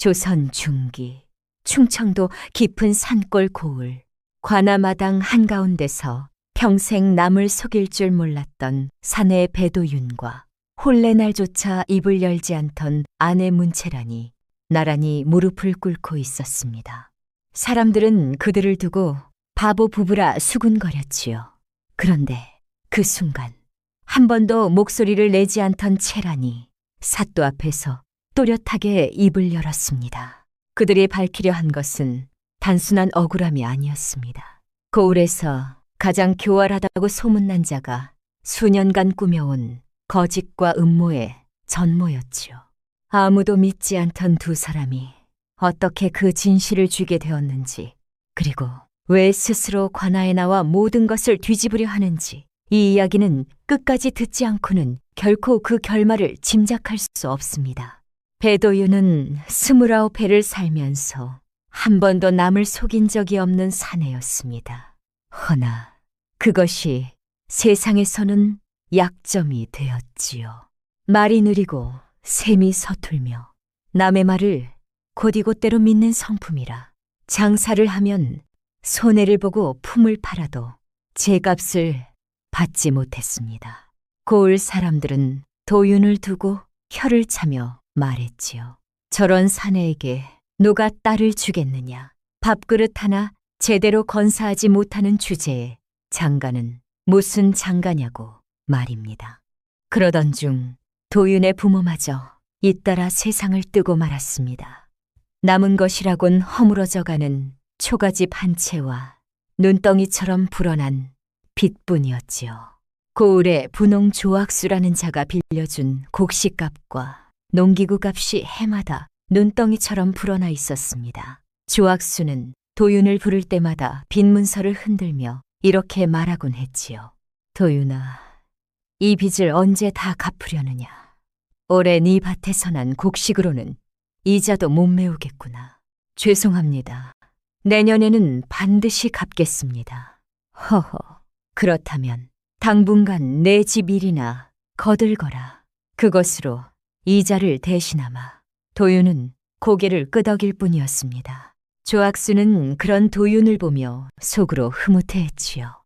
조선 중기 충청도 깊은 산골 고을 관아마당 한가운데서 평생 남을 속일 줄 몰랐던 사내 배도윤과 혼례날조차 입을 열지 않던 아내 문채란이 나란히 무릎을 꿇고 있었습니다. 사람들은 그들을 두고 바보 부부라 수군거렸지요. 그런데 그 순간 한 번도 목소리를 내지 않던 채란이 사또 앞에서 또렷하게 입을 열었습니다. 그들이 밝히려 한 것은 단순한 억울함이 아니었습니다. 고을에서 가장 교활하다고 소문난 자가 수년간 꾸며온 거짓과 음모의 전모였지요. 아무도 믿지 않던 두 사람이 어떻게 그 진실을 쥐게 되었는지, 그리고 왜 스스로 관아에 나와 모든 것을 뒤집으려 하는지, 이 이야기는 끝까지 듣지 않고는 결코 그 결말을 짐작할 수 없습니다. 배도윤은 29해를 살면서 한 번도 남을 속인 적이 없는 사내였습니다. 허나 그것이 세상에서는 약점이 되었지요. 말이 느리고 셈이 서툴며 남의 말을 곧이곧대로 믿는 성품이라 장사를 하면 손해를 보고 품을 팔아도 제값을 받지 못했습니다. 고을 사람들은 도윤을 두고 혀를 차며 말했지요. 저런 사내에게 누가 딸을 주겠느냐. 밥그릇 하나 제대로 건사하지 못하는 주제에 장가는 무슨 장가냐고 말입니다. 그러던 중 도윤의 부모마저 잇따라 세상을 뜨고 말았습니다. 남은 것이라곤 허물어져가는 초가집 한 채와 눈덩이처럼 불어난 빚뿐이었지요. 고을에 분홍 조악수라는 자가 빌려준 곡식값과 농기구 값이 해마다 눈덩이처럼 불어나 있었습니다. 조악수는 도윤을 부를 때마다 빚 문서를 흔들며 이렇게 말하곤 했지요. 도윤아, 이 빚을 언제 다 갚으려느냐. 올해 네 밭에서 난 곡식으로는 이자도 못 메우겠구나. 죄송합니다. 내년에는 반드시 갚겠습니다. 허허, 그렇다면 당분간 내 집 일이나 거들거라. 그것으로 이자를 대신하마. 도윤은 고개를 끄덕일 뿐이었습니다. 조악수는 그런 도윤을 보며 속으로 흐뭇해했지요.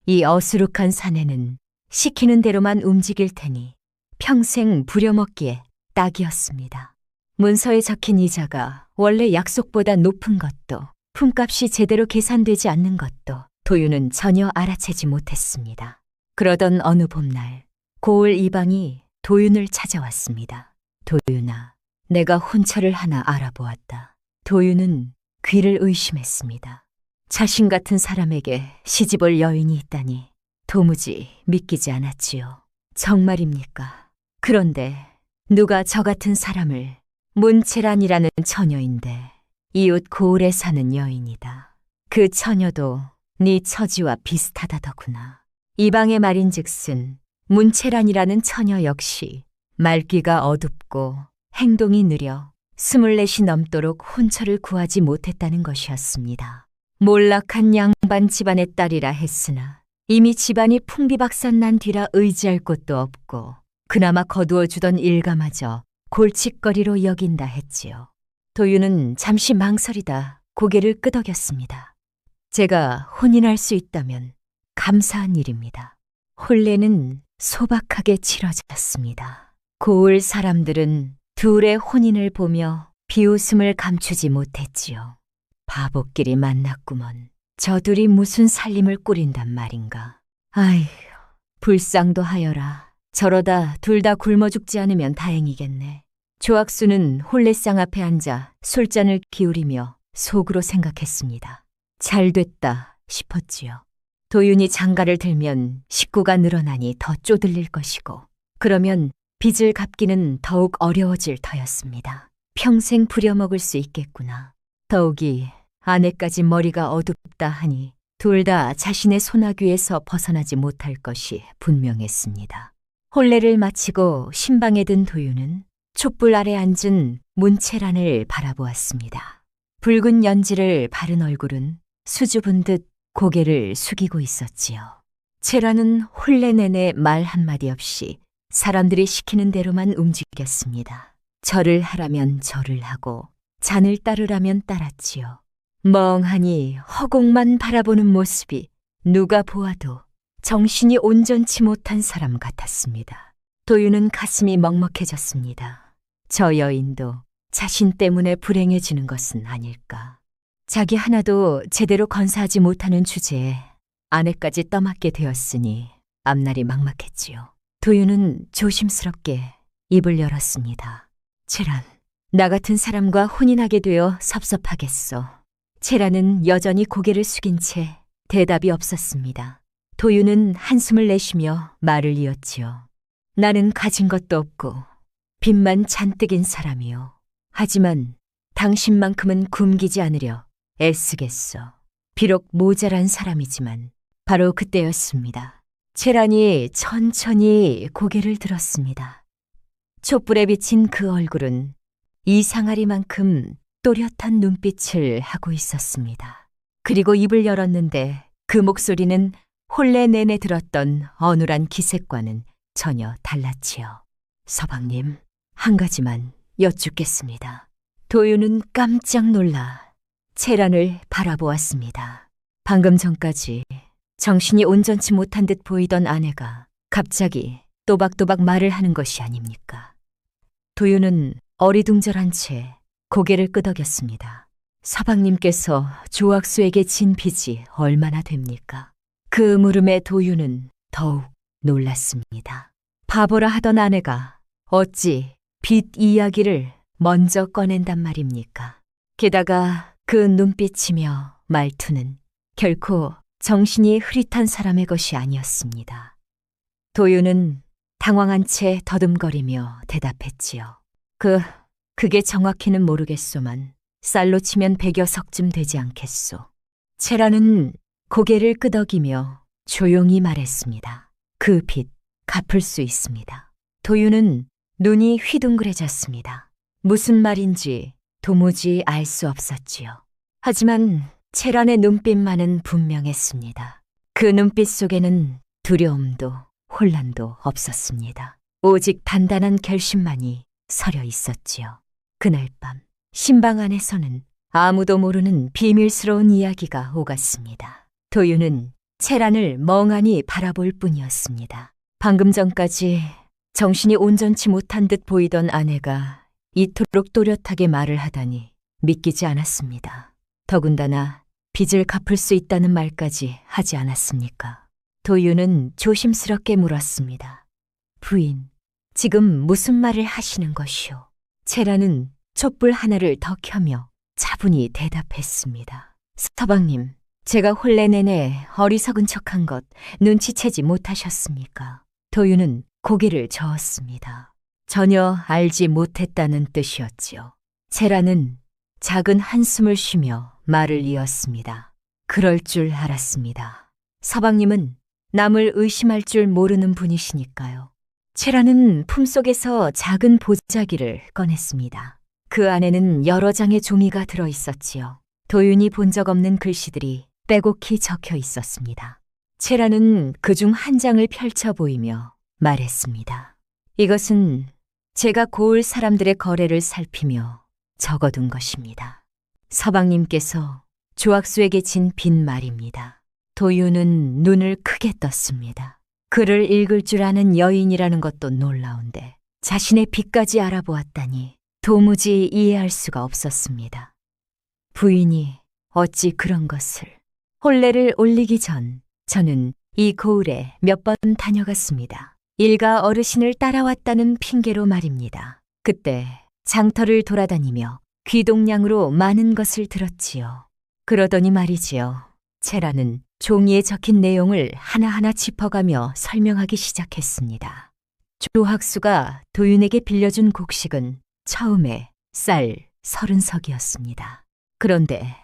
이 어수룩한 사내는 시키는 대로만 움직일 테니 평생 부려먹기에 딱이었습니다. 문서에 적힌 이자가 원래 약속보다 높은 것도 품값이 제대로 계산되지 않는 것도 도윤은 전혀 알아채지 못했습니다. 그러던 어느 봄날 고을 이방이 도윤을 찾아왔습니다. 도윤아, 내가 혼처를 하나 알아보았다. 도윤은 귀를 의심했습니다. 자신 같은 사람에게 시집올 여인이 있다니 도무지 믿기지 않았지요. 정말입니까? 그런데 누가 저 같은 사람을, 문채란이라는 처녀인데 이웃 고을에 사는 여인이다. 그 처녀도 네 처지와 비슷하다더구나. 이방의 말인즉슨 문채란이라는 처녀 역시 말귀가 어둡고 행동이 느려 24이 넘도록 혼처를 구하지 못했다는 것이었습니다. 몰락한 양반 집안의 딸이라 했으나 이미 집안이 풍비박산 난 뒤라 의지할 곳도 없고 그나마 거두어주던 일가마저 골칫거리로 여긴다 했지요. 도윤은 잠시 망설이다 고개를 끄덕였습니다. 제가 혼인할 수 있다면 감사한 일입니다. 혼례는 소박하게 치러졌습니다. 고을 사람들은 둘의 혼인을 보며 비웃음을 감추지 못했지요. 바보끼리 만났구먼. 저 둘이 무슨 살림을 꾸린단 말인가. 아휴, 불쌍도 하여라. 저러다 둘 다 굶어 죽지 않으면 다행이겠네. 조악수는 혼례상 앞에 앉아 술잔을 기울이며 속으로 생각했습니다. 잘됐다 싶었지요. 도윤이 장가를 들면 식구가 늘어나니 더 쪼들릴 것이고 그러면 빚을 갚기는 더욱 어려워질 터였습니다. 평생 부려먹을 수 있겠구나. 더욱이 아내까지 머리가 어둡다 하니 둘 다 자신의 소나귀에서 벗어나지 못할 것이 분명했습니다. 혼례를 마치고 신방에 든 도윤은 촛불 아래 앉은 문채란을 바라보았습니다. 붉은 연지를 바른 얼굴은 수줍은 듯 고개를 숙이고 있었지요. 채란은 혼례 내내 말 한마디 없이 사람들이 시키는 대로만 움직였습니다. 절을 하라면 절을 하고 잔을 따르라면 따랐지요. 멍하니 허공만 바라보는 모습이 누가 보아도 정신이 온전치 못한 사람 같았습니다. 도윤은 가슴이 먹먹해졌습니다. 저 여인도 자신 때문에 불행해지는 것은 아닐까. 자기 하나도 제대로 건사하지 못하는 주제에 아내까지 떠맡게 되었으니 앞날이 막막했지요. 도윤은 조심스럽게 입을 열었습니다. 채란, 나 같은 사람과 혼인하게 되어 섭섭하겠소. 채란은 여전히 고개를 숙인 채 대답이 없었습니다. 도윤은 한숨을 내쉬며 말을 이었지요. 나는 가진 것도 없고 빚만 잔뜩인 사람이요. 하지만 당신만큼은 굶기지 않으려 애쓰겠소. 비록 모자란 사람이지만 바로 그때였습니다. 채란이 천천히 고개를 들었습니다. 촛불에 비친 그 얼굴은 이상하리만큼 또렷한 눈빛을 하고 있었습니다. 그리고 입을 열었는데 그 목소리는 혼례 내내 들었던 어눌한 기색과는 전혀 달랐지요. 서방님, 한 가지만 여쭙겠습니다. 도윤은 깜짝 놀라 채란을 바라보았습니다. 방금 전까지 정신이 온전치 못한 듯 보이던 아내가 갑자기 또박또박 말을 하는 것이 아닙니까? 도윤은 어리둥절한 채 고개를 끄덕였습니다. 서방님께서 조학수에게 진 빚이 얼마나 됩니까? 그 물음에 도윤은 더욱 놀랐습니다. 바보라 하던 아내가 어찌 빚 이야기를 먼저 꺼낸단 말입니까? 게다가 그 눈빛이며 말투는 결코 정신이 흐릿한 사람의 것이 아니었습니다. 도윤은 당황한 채 더듬거리며 대답했지요. 그게 정확히는 모르겠소만 쌀로 치면 100여 석쯤 되지 않겠소. 채라는 고개를 끄덕이며 조용히 말했습니다. 그 빚 갚을 수 있습니다. 도윤은 눈이 휘둥그레졌습니다. 무슨 말인지 도무지 알 수 없었지요. 하지만 채란의 눈빛만은 분명했습니다. 그 눈빛 속에는 두려움도 혼란도 없었습니다. 오직 단단한 결심만이 서려 있었지요. 그날 밤 신방 안에서는 아무도 모르는 비밀스러운 이야기가 오갔습니다. 도윤은 채란을 멍하니 바라볼 뿐이었습니다. 방금 전까지 정신이 온전치 못한 듯 보이던 아내가 이토록 또렷하게 말을 하다니 믿기지 않았습니다. 더군다나 빚을 갚을 수 있다는 말까지 하지 않았습니까? 도윤은 조심스럽게 물었습니다. 부인, 지금 무슨 말을 하시는 것이오? 채라는 촛불 하나를 더 켜며 차분히 대답했습니다. 서방님, 제가 혼례 내내 어리석은 척한 것 눈치채지 못하셨습니까? 도윤은 고개를 저었습니다. 전혀 알지 못했다는 뜻이었지요. 채라는 작은 한숨을 쉬며 말을 이었습니다. 그럴 줄 알았습니다. 서방님은 남을 의심할 줄 모르는 분이시니까요. 채라는 품속에서 작은 보자기를 꺼냈습니다. 그 안에는 여러 장의 종이가 들어 있었지요. 도윤이 본 적 없는 글씨들이 빼곡히 적혀 있었습니다. 채라는 그중 한 장을 펼쳐 보이며 말했습니다. 이것은 제가 고을 사람들의 거래를 살피며 적어둔 것입니다. 서방님께서 조학수에게 진 빈 말입니다. 도윤은 눈을 크게 떴습니다. 글을 읽을 줄 아는 여인이라는 것도 놀라운데 자신의 빚까지 알아보았다니 도무지 이해할 수가 없었습니다. 부인이 어찌 그런 것을. 혼례를 올리기 전 저는 이 고을에 몇 번 다녀갔습니다. 일가 어르신을 따라왔다는 핑계로 말입니다. 그때 장터를 돌아다니며 귀동냥으로 많은 것을 들었지요. 그러더니 말이지요. 채라는 종이에 적힌 내용을 하나하나 짚어가며 설명하기 시작했습니다. 조학수가 도윤에게 빌려준 곡식은 처음에 쌀 30석이었습니다. 그런데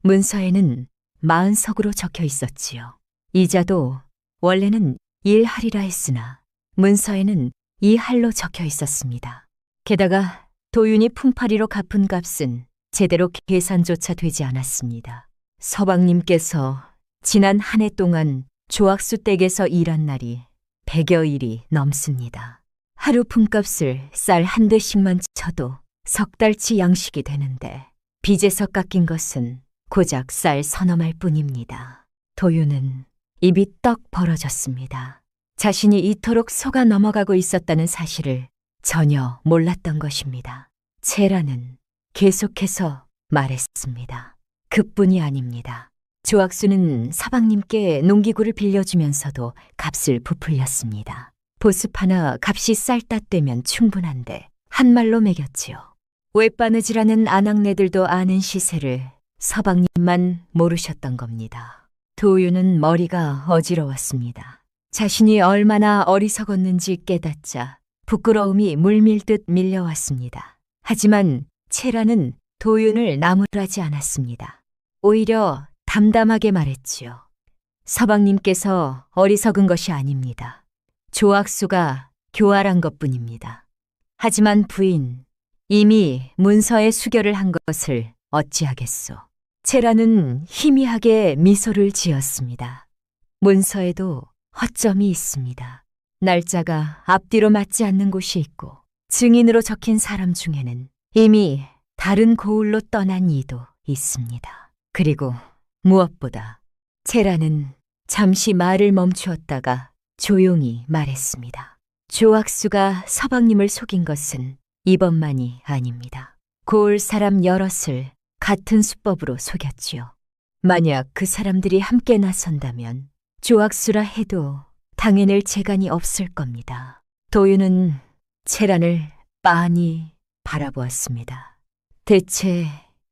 문서에는 40석으로 적혀 있었지요. 이자도 원래는 1할이라 했으나 문서에는 2할로 적혀 있었습니다. 게다가 도윤이 품팔이로 갚은 값은 제대로 계산조차 되지 않았습니다. 서방님께서 지난 한 해 동안 조학수 댁에서 일한 날이 100여 일이 넘습니다. 하루 품값을 쌀 한 대씩만 쳐도 석 달치 양식이 되는데 빚에서 깎인 것은 고작 쌀 서너 말 뿐입니다. 도유는 입이 떡 벌어졌습니다. 자신이 이토록 속아 넘어가고 있었다는 사실을 전혀 몰랐던 것입니다. 채라는 계속해서 말했습니다. 그뿐이 아닙니다. 조악수는 서방님께 농기구를 빌려주면서도 값을 부풀렸습니다. 보습 하나 값이 쌀따되면 충분한데 한 말로 매겼지요. 외바느지라는 아낙네들도 아는 시세를 서방님만 모르셨던 겁니다. 도유는 머리가 어지러웠습니다. 자신이 얼마나 어리석었는지 깨닫자 부끄러움이 물밀듯 밀려왔습니다. 하지만 채라는 도윤을 나무라지 않았습니다. 오히려 담담하게 말했지요. 서방님께서 어리석은 것이 아닙니다. 조악수가 교활한 것뿐입니다. 하지만 부인, 이미 문서에 수결을 한 것을 어찌하겠소. 채라는 희미하게 미소를 지었습니다. 문서에도 허점이 있습니다. 날짜가 앞뒤로 맞지 않는 곳이 있고 증인으로 적힌 사람 중에는 이미 다른 고을로 떠난 이도 있습니다. 그리고 무엇보다 채라는 잠시 말을 멈추었다가 조용히 말했습니다. 조악수가 서방님을 속인 것은 이번만이 아닙니다. 고을 사람 여럿을 같은 수법으로 속였지요. 만약 그 사람들이 함께 나선다면 조악수라 해도 당해낼 재간이 없을 겁니다. 도유는 채란을 빤히 바라보았습니다. 대체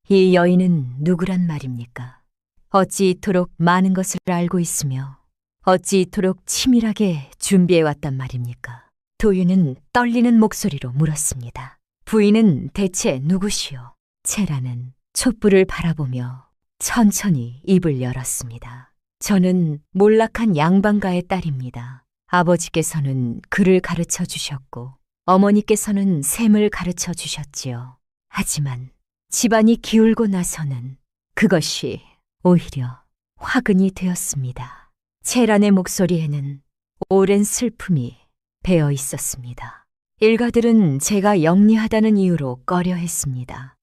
이 여인은 누구란 말입니까? 어찌 이토록 많은 것을 알고 있으며 어찌 이토록 치밀하게 준비해왔단 말입니까? 도유는 떨리는 목소리로 물었습니다. 부인은 대체 누구시오? 채란은 촛불을 바라보며 천천히 입을 열었습니다. 저는 몰락한 양반가의 딸입니다. 아버지께서는 글을 가르쳐 주셨고 어머니께서는 셈을 가르쳐 주셨지요. 하지만 집안이 기울고 나서는 그것이 오히려 화근이 되었습니다. 채란의 목소리에는 오랜 슬픔이 배어 있었습니다. 일가들은 제가 영리하다는 이유로 꺼려했습니다.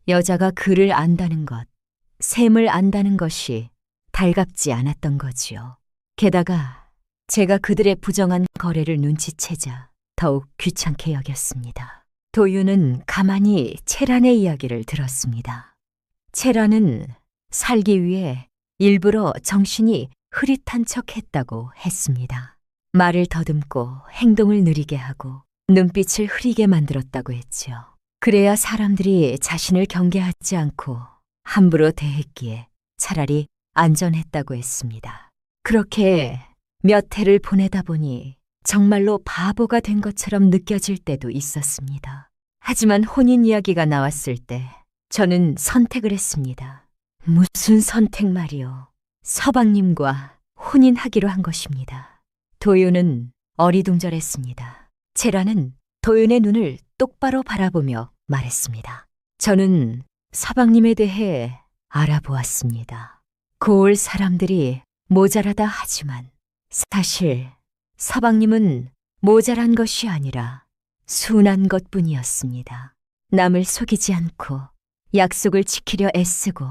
여자가 글을 안다는 것, 셈을 안다는 것이 달갑지 않았던 거지요. 게다가 제가 그들의 부정한 거래를 눈치채자 더욱 귀찮게 여겼습니다. 도유는 가만히 채란의 이야기를 들었습니다. 채란은 살기 위해 일부러 정신이 흐릿한 척 했다고 했습니다. 말을 더듬고 행동을 느리게 하고 눈빛을 흐리게 만들었다고 했지요. 그래야 사람들이 자신을 경계하지 않고 함부로 대했기에 차라리 안전했다고 했습니다. 그렇게 몇 해를 보내다 보니 정말로 바보가 된 것처럼 느껴질 때도 있었습니다. 하지만 혼인 이야기가 나왔을 때 저는 선택을 했습니다. 무슨 선택 말이요. 서방님과 혼인하기로 한 것입니다. 도윤은 어리둥절했습니다. 채라는 도윤의 눈을 똑바로 바라보며 말했습니다. 저는 서방님에 대해 알아보았습니다. 고을 사람들이 모자라다 하지만 사실 서방님은 모자란 것이 아니라 순한 것뿐이었습니다. 남을 속이지 않고 약속을 지키려 애쓰고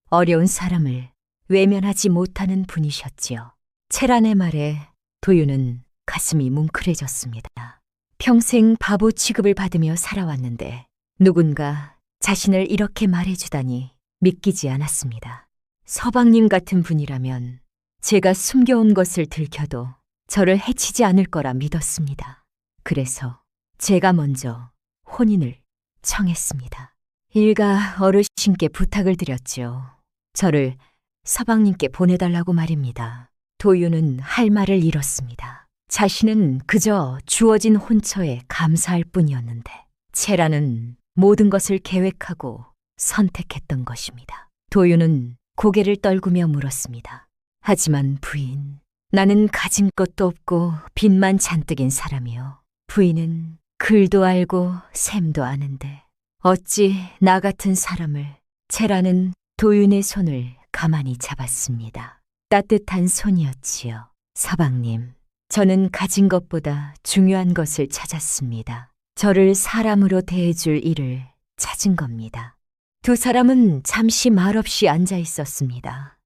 어려운 사람을 외면하지 못하는 분이셨지요. 채란의 말에 도윤은 가슴이 뭉클해졌습니다. 평생 바보 취급을 받으며 살아왔는데 누군가 자신을 이렇게 말해주다니 믿기지 않았습니다. 서방님 같은 분이라면 제가 숨겨온 것을 들켜도 저를 해치지 않을 거라 믿었습니다. 그래서 제가 먼저 혼인을 청했습니다. 일가 어르신께 부탁을 드렸지요. 저를 서방님께 보내달라고 말입니다. 도윤은 할 말을 잃었습니다. 자신은 그저 주어진 혼처에 감사할 뿐이었는데 채라는 모든 것을 계획하고 선택했던 것입니다. 도윤은 고개를 떨구며 물었습니다. 하지만 부인, 나는 가진 것도 없고 빚만 잔뜩인 사람이요. 부인은 글도 알고 셈도 아는데 어찌 나 같은 사람을. 채라는 도윤의 손을 가만히 잡았습니다. 따뜻한 손이었지요. 서방님, 저는 가진 것보다 중요한 것을 찾았습니다. 저를 사람으로 대해줄 이를 찾은 겁니다. 두 사람은 잠시 말없이 앉아 있었습니다.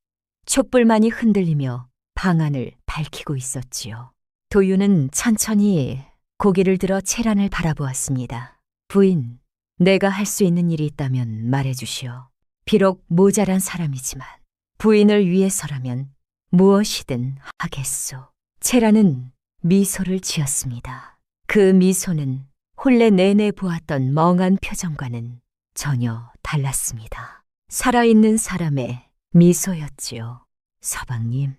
촛불만이 흔들리며 방안을 밝히고 있었지요. 도윤은 천천히 고개를 들어 채란을 바라보았습니다. 부인, 내가 할 수 있는 일이 있다면 말해주시오. 비록 모자란 사람이지만 부인을 위해서라면 무엇이든 하겠소. 채란은 미소를 지었습니다. 그 미소는 혼례 내내 보았던 멍한 표정과는 전혀 달랐습니다. 살아있는 사람의 미소였지요. 서방님,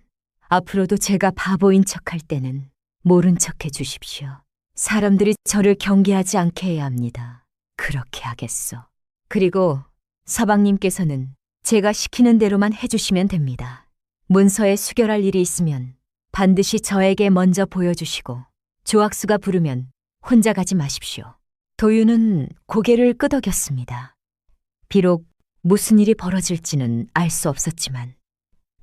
앞으로도 제가 바보인 척할 때는 모른 척해 주십시오. 사람들이 저를 경계하지 않게 해야 합니다. 그렇게 하겠소. 그리고 서방님께서는 제가 시키는 대로만 해주시면 됩니다. 문서에 수결할 일이 있으면 반드시 저에게 먼저 보여주시고 조학수가 부르면 혼자 가지 마십시오. 도윤은 고개를 끄덕였습니다. 비록 무슨 일이 벌어질지는 알 수 없었지만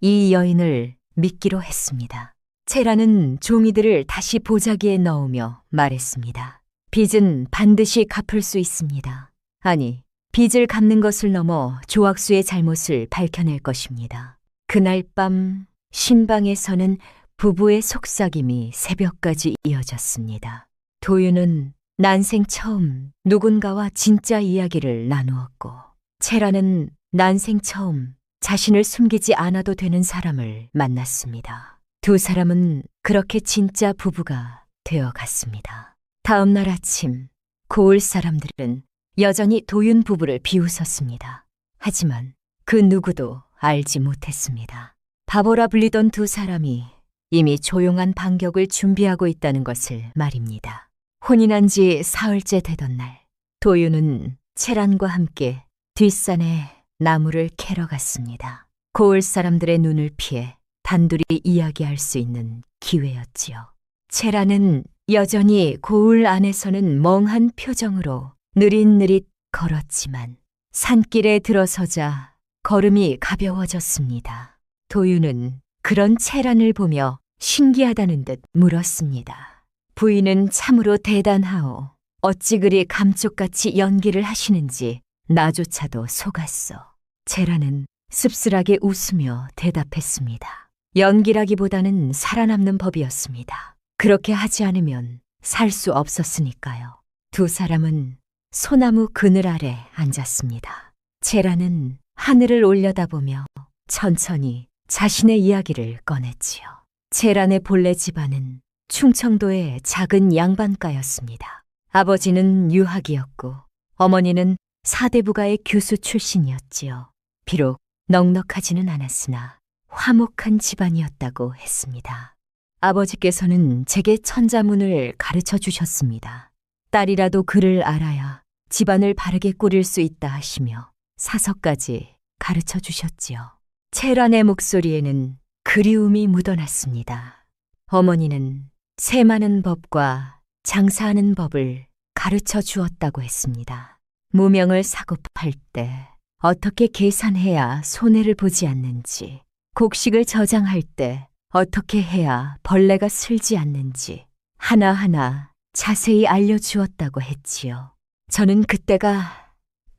이 여인을 믿기로 했습니다. 채란은 종이들을 다시 보자기에 넣으며 말했습니다. 빚은 반드시 갚을 수 있습니다. 아니, 빚을 갚는 것을 넘어 조학수의 잘못을 밝혀낼 것입니다. 그날 밤 신방에서는 부부의 속삭임이 새벽까지 이어졌습니다. 도윤은 난생 처음 누군가와 진짜 이야기를 나누었고, 채란은 난생 처음 자신을 숨기지 않아도 되는 사람을 만났습니다. 두 사람은 그렇게 진짜 부부가 되어갔습니다. 다음 날 아침, 고을 사람들은 여전히 도윤 부부를 비웃었습니다. 하지만 그 누구도 알지 못했습니다. 바보라 불리던 두 사람이 이미 조용한 반격을 준비하고 있다는 것을 말입니다. 혼인한 지 사흘째 되던 날, 도윤은 채란과 함께 뒷산에 나무를 캐러 갔습니다. 고을 사람들의 눈을 피해 단둘이 이야기할 수 있는 기회였지요. 채란은 여전히 고을 안에서는 멍한 표정으로 느릿느릿 걸었지만 산길에 들어서자 걸음이 가벼워졌습니다. 도윤은 그런 채란을 보며 신기하다는 듯 물었습니다. 부인은 참으로 대단하오. 어찌 그리 감쪽같이 연기를 하시는지 나조차도 속았어. 채란은 씁쓸하게 웃으며 대답했습니다. 연기라기보다는 살아남는 법이었습니다. 그렇게 하지 않으면 살 수 없었으니까요. 두 사람은 소나무 그늘 아래 앉았습니다. 채란은 하늘을 올려다보며 천천히 자신의 이야기를 꺼냈지요. 채란의 본래 집안은 충청도의 작은 양반가였습니다. 아버지는 유학이었고 어머니는 사대부가의 교수 출신이었지요. 비록 넉넉하지는 않았으나 화목한 집안이었다고 했습니다. 아버지께서는 제게 천자문을 가르쳐 주셨습니다. 딸이라도 글을 알아야 집안을 바르게 꾸릴 수 있다 하시며 사서까지 가르쳐 주셨지요. 채란의 목소리에는 그리움이 묻어났습니다. 어머니는 세마는 법과 장사하는 법을 가르쳐 주었다고 했습니다. 무명을 사고 팔 때 어떻게 계산해야 손해를 보지 않는지, 곡식을 저장할 때 어떻게 해야 벌레가 슬지 않는지 하나하나 자세히 알려주었다고 했지요. 저는 그때가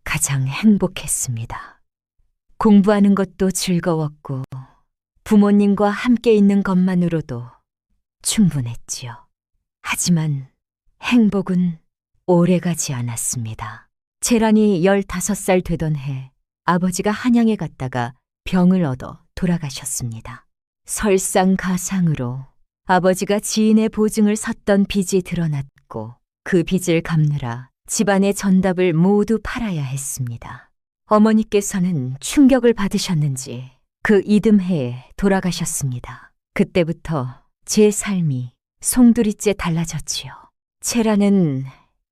가장 행복했습니다. 공부하는 것도 즐거웠고 부모님과 함께 있는 것만으로도 충분했지요. 하지만 행복은 오래가지 않았습니다. 채란이 15살 되던 해 아버지가 한양에 갔다가 병을 얻어 돌아가셨습니다. 설상가상으로 아버지가 지인의 보증을 섰던 빚이 드러났고 그 빚을 갚느라 집안의 전답을 모두 팔아야 했습니다. 어머니께서는 충격을 받으셨는지 그 이듬해에 돌아가셨습니다. 그때부터 제 삶이 송두리째 달라졌지요. 채란은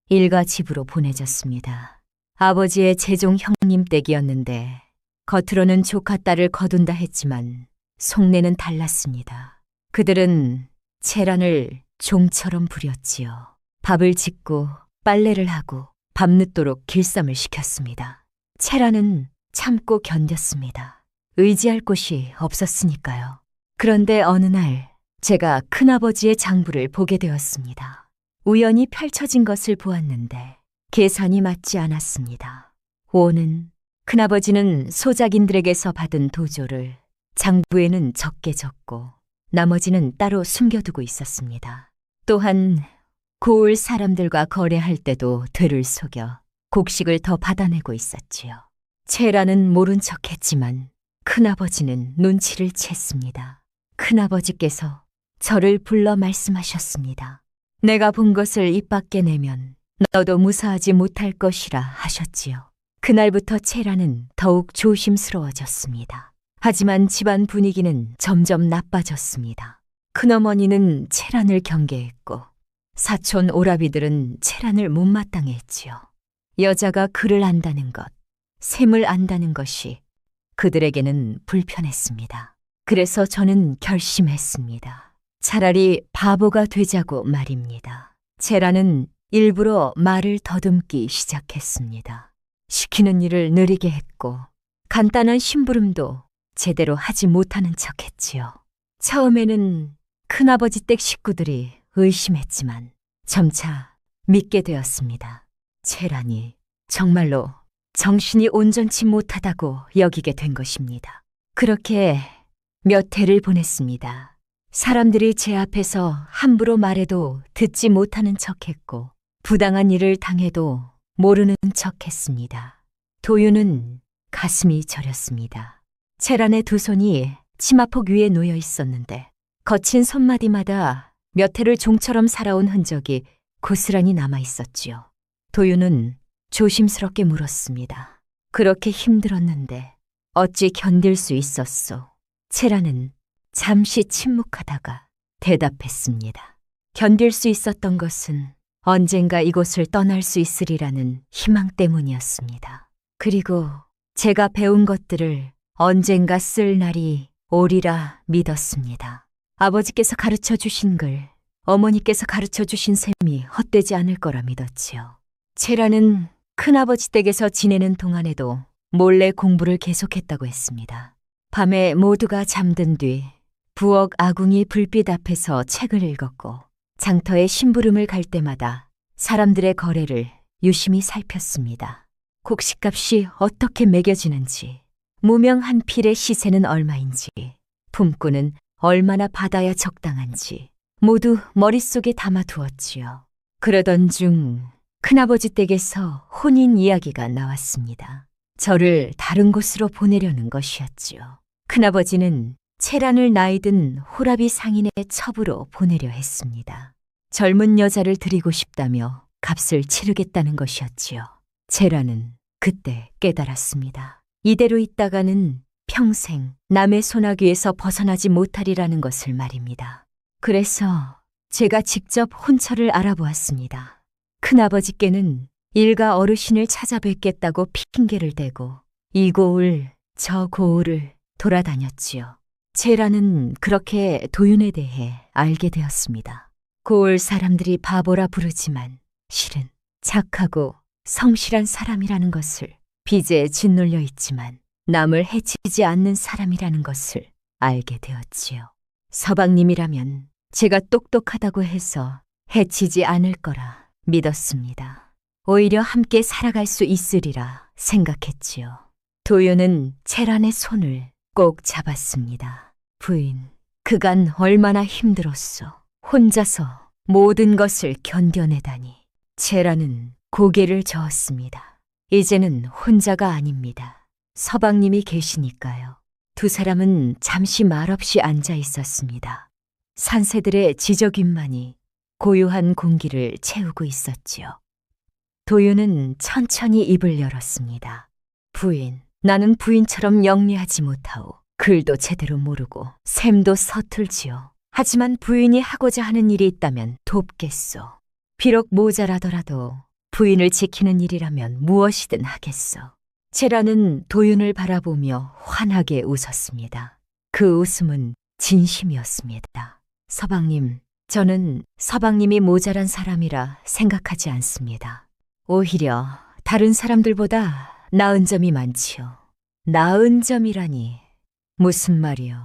일가 집으로 보내졌습니다. 아버지의 재종 형님 댁이었는데 겉으로는 조카 딸을 거둔다 했지만 속내는 달랐습니다. 그들은 채란을 종처럼 부렸지요. 밥을 짓고 빨래를 하고 밤늦도록 길쌈을 시켰습니다. 채란은 참고 견뎠습니다. 의지할 곳이 없었으니까요. 그런데 어느 날 제가 큰아버지의 장부를 보게 되었습니다. 우연히 펼쳐진 것을 보았는데 계산이 맞지 않았습니다. 오는 큰아버지는 소작인들에게서 받은 도조를 장부에는 적게 적고 나머지는 따로 숨겨두고 있었습니다. 또한 고을 사람들과 거래할 때도 되를 속여 곡식을 더 받아내고 있었지요. 채라는 모른 척했지만 큰아버지는 눈치를 챘습니다. 큰아버지께서 저를 불러 말씀하셨습니다. 내가 본 것을 입 밖에 내면 너도 무사하지 못할 것이라 하셨지요. 그날부터 채라는 더욱 조심스러워졌습니다. 하지만 집안 분위기는 점점 나빠졌습니다. 큰어머니는 채란을 경계했고 사촌 오라비들은 채란을 못마땅해 했지요. 여자가 글을 안다는 것, 셈을 안다는 것이 그들에게는 불편했습니다. 그래서 저는 결심했습니다. 차라리 바보가 되자고 말입니다. 채란은 일부러 말을 더듬기 시작했습니다. 시키는 일을 느리게 했고 간단한 심부름도 제대로 하지 못하는 척했지요. 처음에는 큰아버지 댁 식구들이 의심했지만 점차 믿게 되었습니다. 채란이 정말로 정신이 온전치 못하다고 여기게 된 것입니다. 그렇게 몇 해를 보냈습니다. 사람들이 제 앞에서 함부로 말해도 듣지 못하는 척했고 부당한 일을 당해도 모르는 척했습니다. 도유는 가슴이 저렸습니다. 채란의 두 손이 치마폭 위에 놓여 있었는데 거친 손마디마다 몇 해를 종처럼 살아온 흔적이 고스란히 남아 있었지요. 도유는 조심스럽게 물었습니다. 그렇게 힘들었는데 어찌 견딜 수 있었소? 채란은 잠시 침묵하다가 대답했습니다. 견딜 수 있었던 것은 언젠가 이곳을 떠날 수 있으리라는 희망 때문이었습니다. 그리고 제가 배운 것들을 언젠가 쓸 날이 오리라 믿었습니다. 아버지께서 가르쳐 주신 글, 어머니께서 가르쳐 주신 셈이 헛되지 않을 거라 믿었지요. 채라는 큰아버지 댁에서 지내는 동안에도 몰래 공부를 계속했다고 했습니다. 밤에 모두가 잠든 뒤 부엌 아궁이 불빛 앞에서 책을 읽었고 장터에 심부름을 갈 때마다 사람들의 거래를 유심히 살폈습니다. 곡식값이 어떻게 매겨지는지, 무명 한 필의 시세는 얼마인지, 품꾼은 얼마나 받아야 적당한지 모두 머릿속에 담아두었지요. 그러던 중 큰아버지 댁에서 혼인 이야기가 나왔습니다. 저를 다른 곳으로 보내려는 것이었지요. 큰아버지는 채란을 나이든 호라비 상인의 첩으로 보내려 했습니다. 젊은 여자를 드리고 싶다며 값을 치르겠다는 것이었지요. 채란은 그때 깨달았습니다. 이대로 있다가는 평생 남의 소나귀에서 벗어나지 못하리라는 것을 말입니다. 그래서 제가 직접 혼처를 알아보았습니다. 큰아버지께는 일가 어르신을 찾아뵙겠다고 핑계를 대고 이 고을 저 고을을 돌아다녔지요. 채라는 그렇게 도윤에 대해 알게 되었습니다. 고을 사람들이 바보라 부르지만 실은 착하고 성실한 사람이라는 것을, 빚에 짓눌려 있지만 남을 해치지 않는 사람이라는 것을 알게 되었지요. 서방님이라면 제가 똑똑하다고 해서 해치지 않을 거라 믿었습니다. 오히려 함께 살아갈 수 있으리라 생각했지요. 도윤은 채란의 손을 꼭 잡았습니다. 부인, 그간 얼마나 힘들었소. 혼자서 모든 것을 견뎌내다니. 채란은 고개를 저었습니다. 이제는 혼자가 아닙니다. 서방님이 계시니까요. 두 사람은 잠시 말없이 앉아 있었습니다. 산새들의 지저귀만이 고요한 공기를 채우고 있었지요. 도윤은 천천히 입을 열었습니다. 부인, 나는 부인처럼 영리하지 못하오. 글도 제대로 모르고 셈도 서툴지요. 하지만 부인이 하고자 하는 일이 있다면 돕겠소. 비록 모자라더라도 부인을 지키는 일이라면 무엇이든 하겠소. 채라는 도윤을 바라보며 환하게 웃었습니다. 그 웃음은 진심이었습니다. 서방님, 저는 서방님이 모자란 사람이라 생각하지 않습니다. 오히려 다른 사람들보다 나은 점이 많지요. 나은 점이라니 무슨 말이요.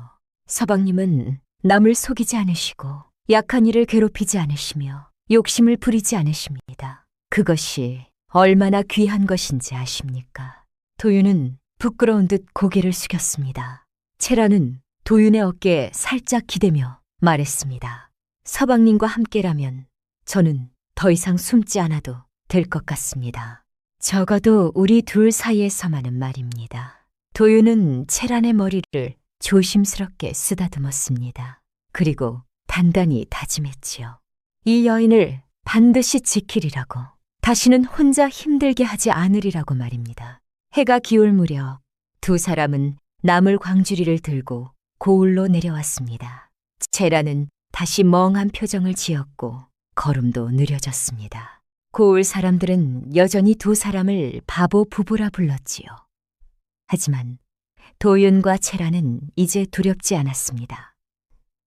서방님은 남을 속이지 않으시고 약한 이를 괴롭히지 않으시며 욕심을 부리지 않으십니다. 그것이 얼마나 귀한 것인지 아십니까? 도윤은 부끄러운 듯 고개를 숙였습니다. 채라는 도윤의 어깨에 살짝 기대며 말했습니다. 서방님과 함께라면 저는 더 이상 숨지 않아도 될 것 같습니다. 적어도 우리 둘 사이에서만은 말입니다. 도윤은 채란의 머리를 조심스럽게 쓰다듬었습니다. 그리고 단단히 다짐했지요. 이 여인을 반드시 지키리라고, 다시는 혼자 힘들게 하지 않으리라고 말입니다. 해가 기울 무렵 두 사람은 나물 광주리를 들고 고을로 내려왔습니다. 채라는 다시 멍한 표정을 지었고 걸음도 느려졌습니다. 고을 사람들은 여전히 두 사람을 바보 부부라 불렀지요. 하지만 도윤과 채라는 이제 두렵지 않았습니다.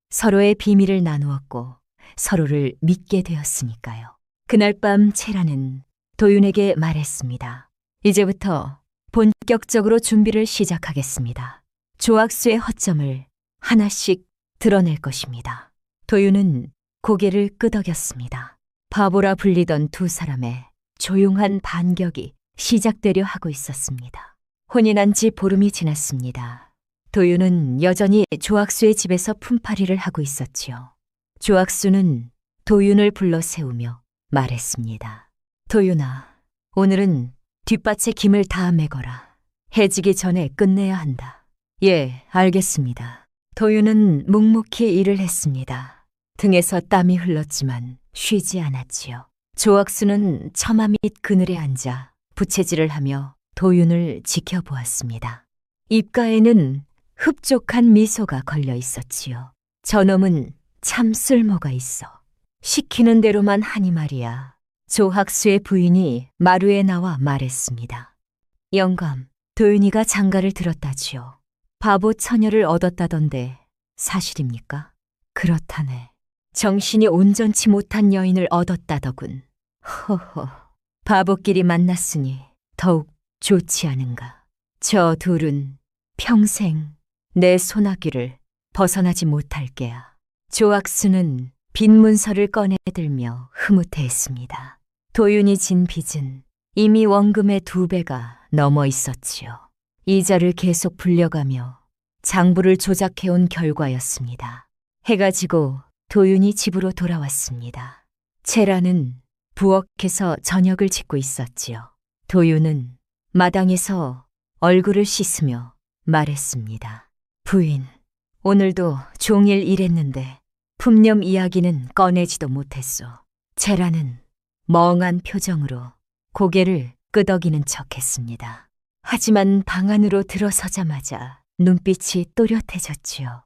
서로의 비밀을 나누었고 서로를 믿게 되었으니까요. 그날 밤 채라는 도윤에게 말했습니다. 이제부터 본격적으로 준비를 시작하겠습니다. 조악수의 허점을 하나씩 드러낼 것입니다. 도윤은 고개를 끄덕였습니다. 바보라 불리던 두 사람의 조용한 반격이 시작되려 하고 있었습니다. 혼이 난 지 보름이 지났습니다. 도윤은 여전히 조악수의 집에서 품팔이를 하고 있었지요. 조악수는 도윤을 불러 세우며 말했습니다. 도윤아, 오늘은 뒷밭에 김을 다 메거라. 해지기 전에 끝내야 한다. 예, 알겠습니다. 도윤은 묵묵히 일을 했습니다. 등에서 땀이 흘렀지만 쉬지 않았지요. 조악수는 처마 밑 그늘에 앉아 부채질을 하며 도윤을 지켜보았습니다. 입가에는 흡족한 미소가 걸려 있었지요. 저놈은 참 쓸모가 있어. 시키는 대로만 하니 말이야. 조학수의 부인이 마루에 나와 말했습니다. 영감, 도윤이가 장가를 들었다지요. 바보 처녀를 얻었다던데 사실입니까? 그렇다네. 정신이 온전치 못한 여인을 얻었다더군. 허허, 바보끼리 만났으니 더욱 좋지 않은가. 저 둘은 평생 내 손아귀를 벗어나지 못할 게야. 조악수는 빈 문서를 꺼내들며 흐뭇해했습니다. 도윤이 진 빚은 이미 원금의 2배가 넘어 있었지요. 이자를 계속 불려가며 장부를 조작해온 결과였습니다. 해가 지고 도윤이 집으로 돌아왔습니다. 채라는 부엌에서 저녁을 짓고 있었지요. 도윤은 마당에서 얼굴을 씻으며 말했습니다. 부인, 오늘도 종일 일했는데 품념 이야기는 꺼내지도 못했소. 채라는 멍한 표정으로 고개를 끄덕이는 척했습니다. 하지만 방 안으로 들어서자마자 눈빛이 또렷해졌지요.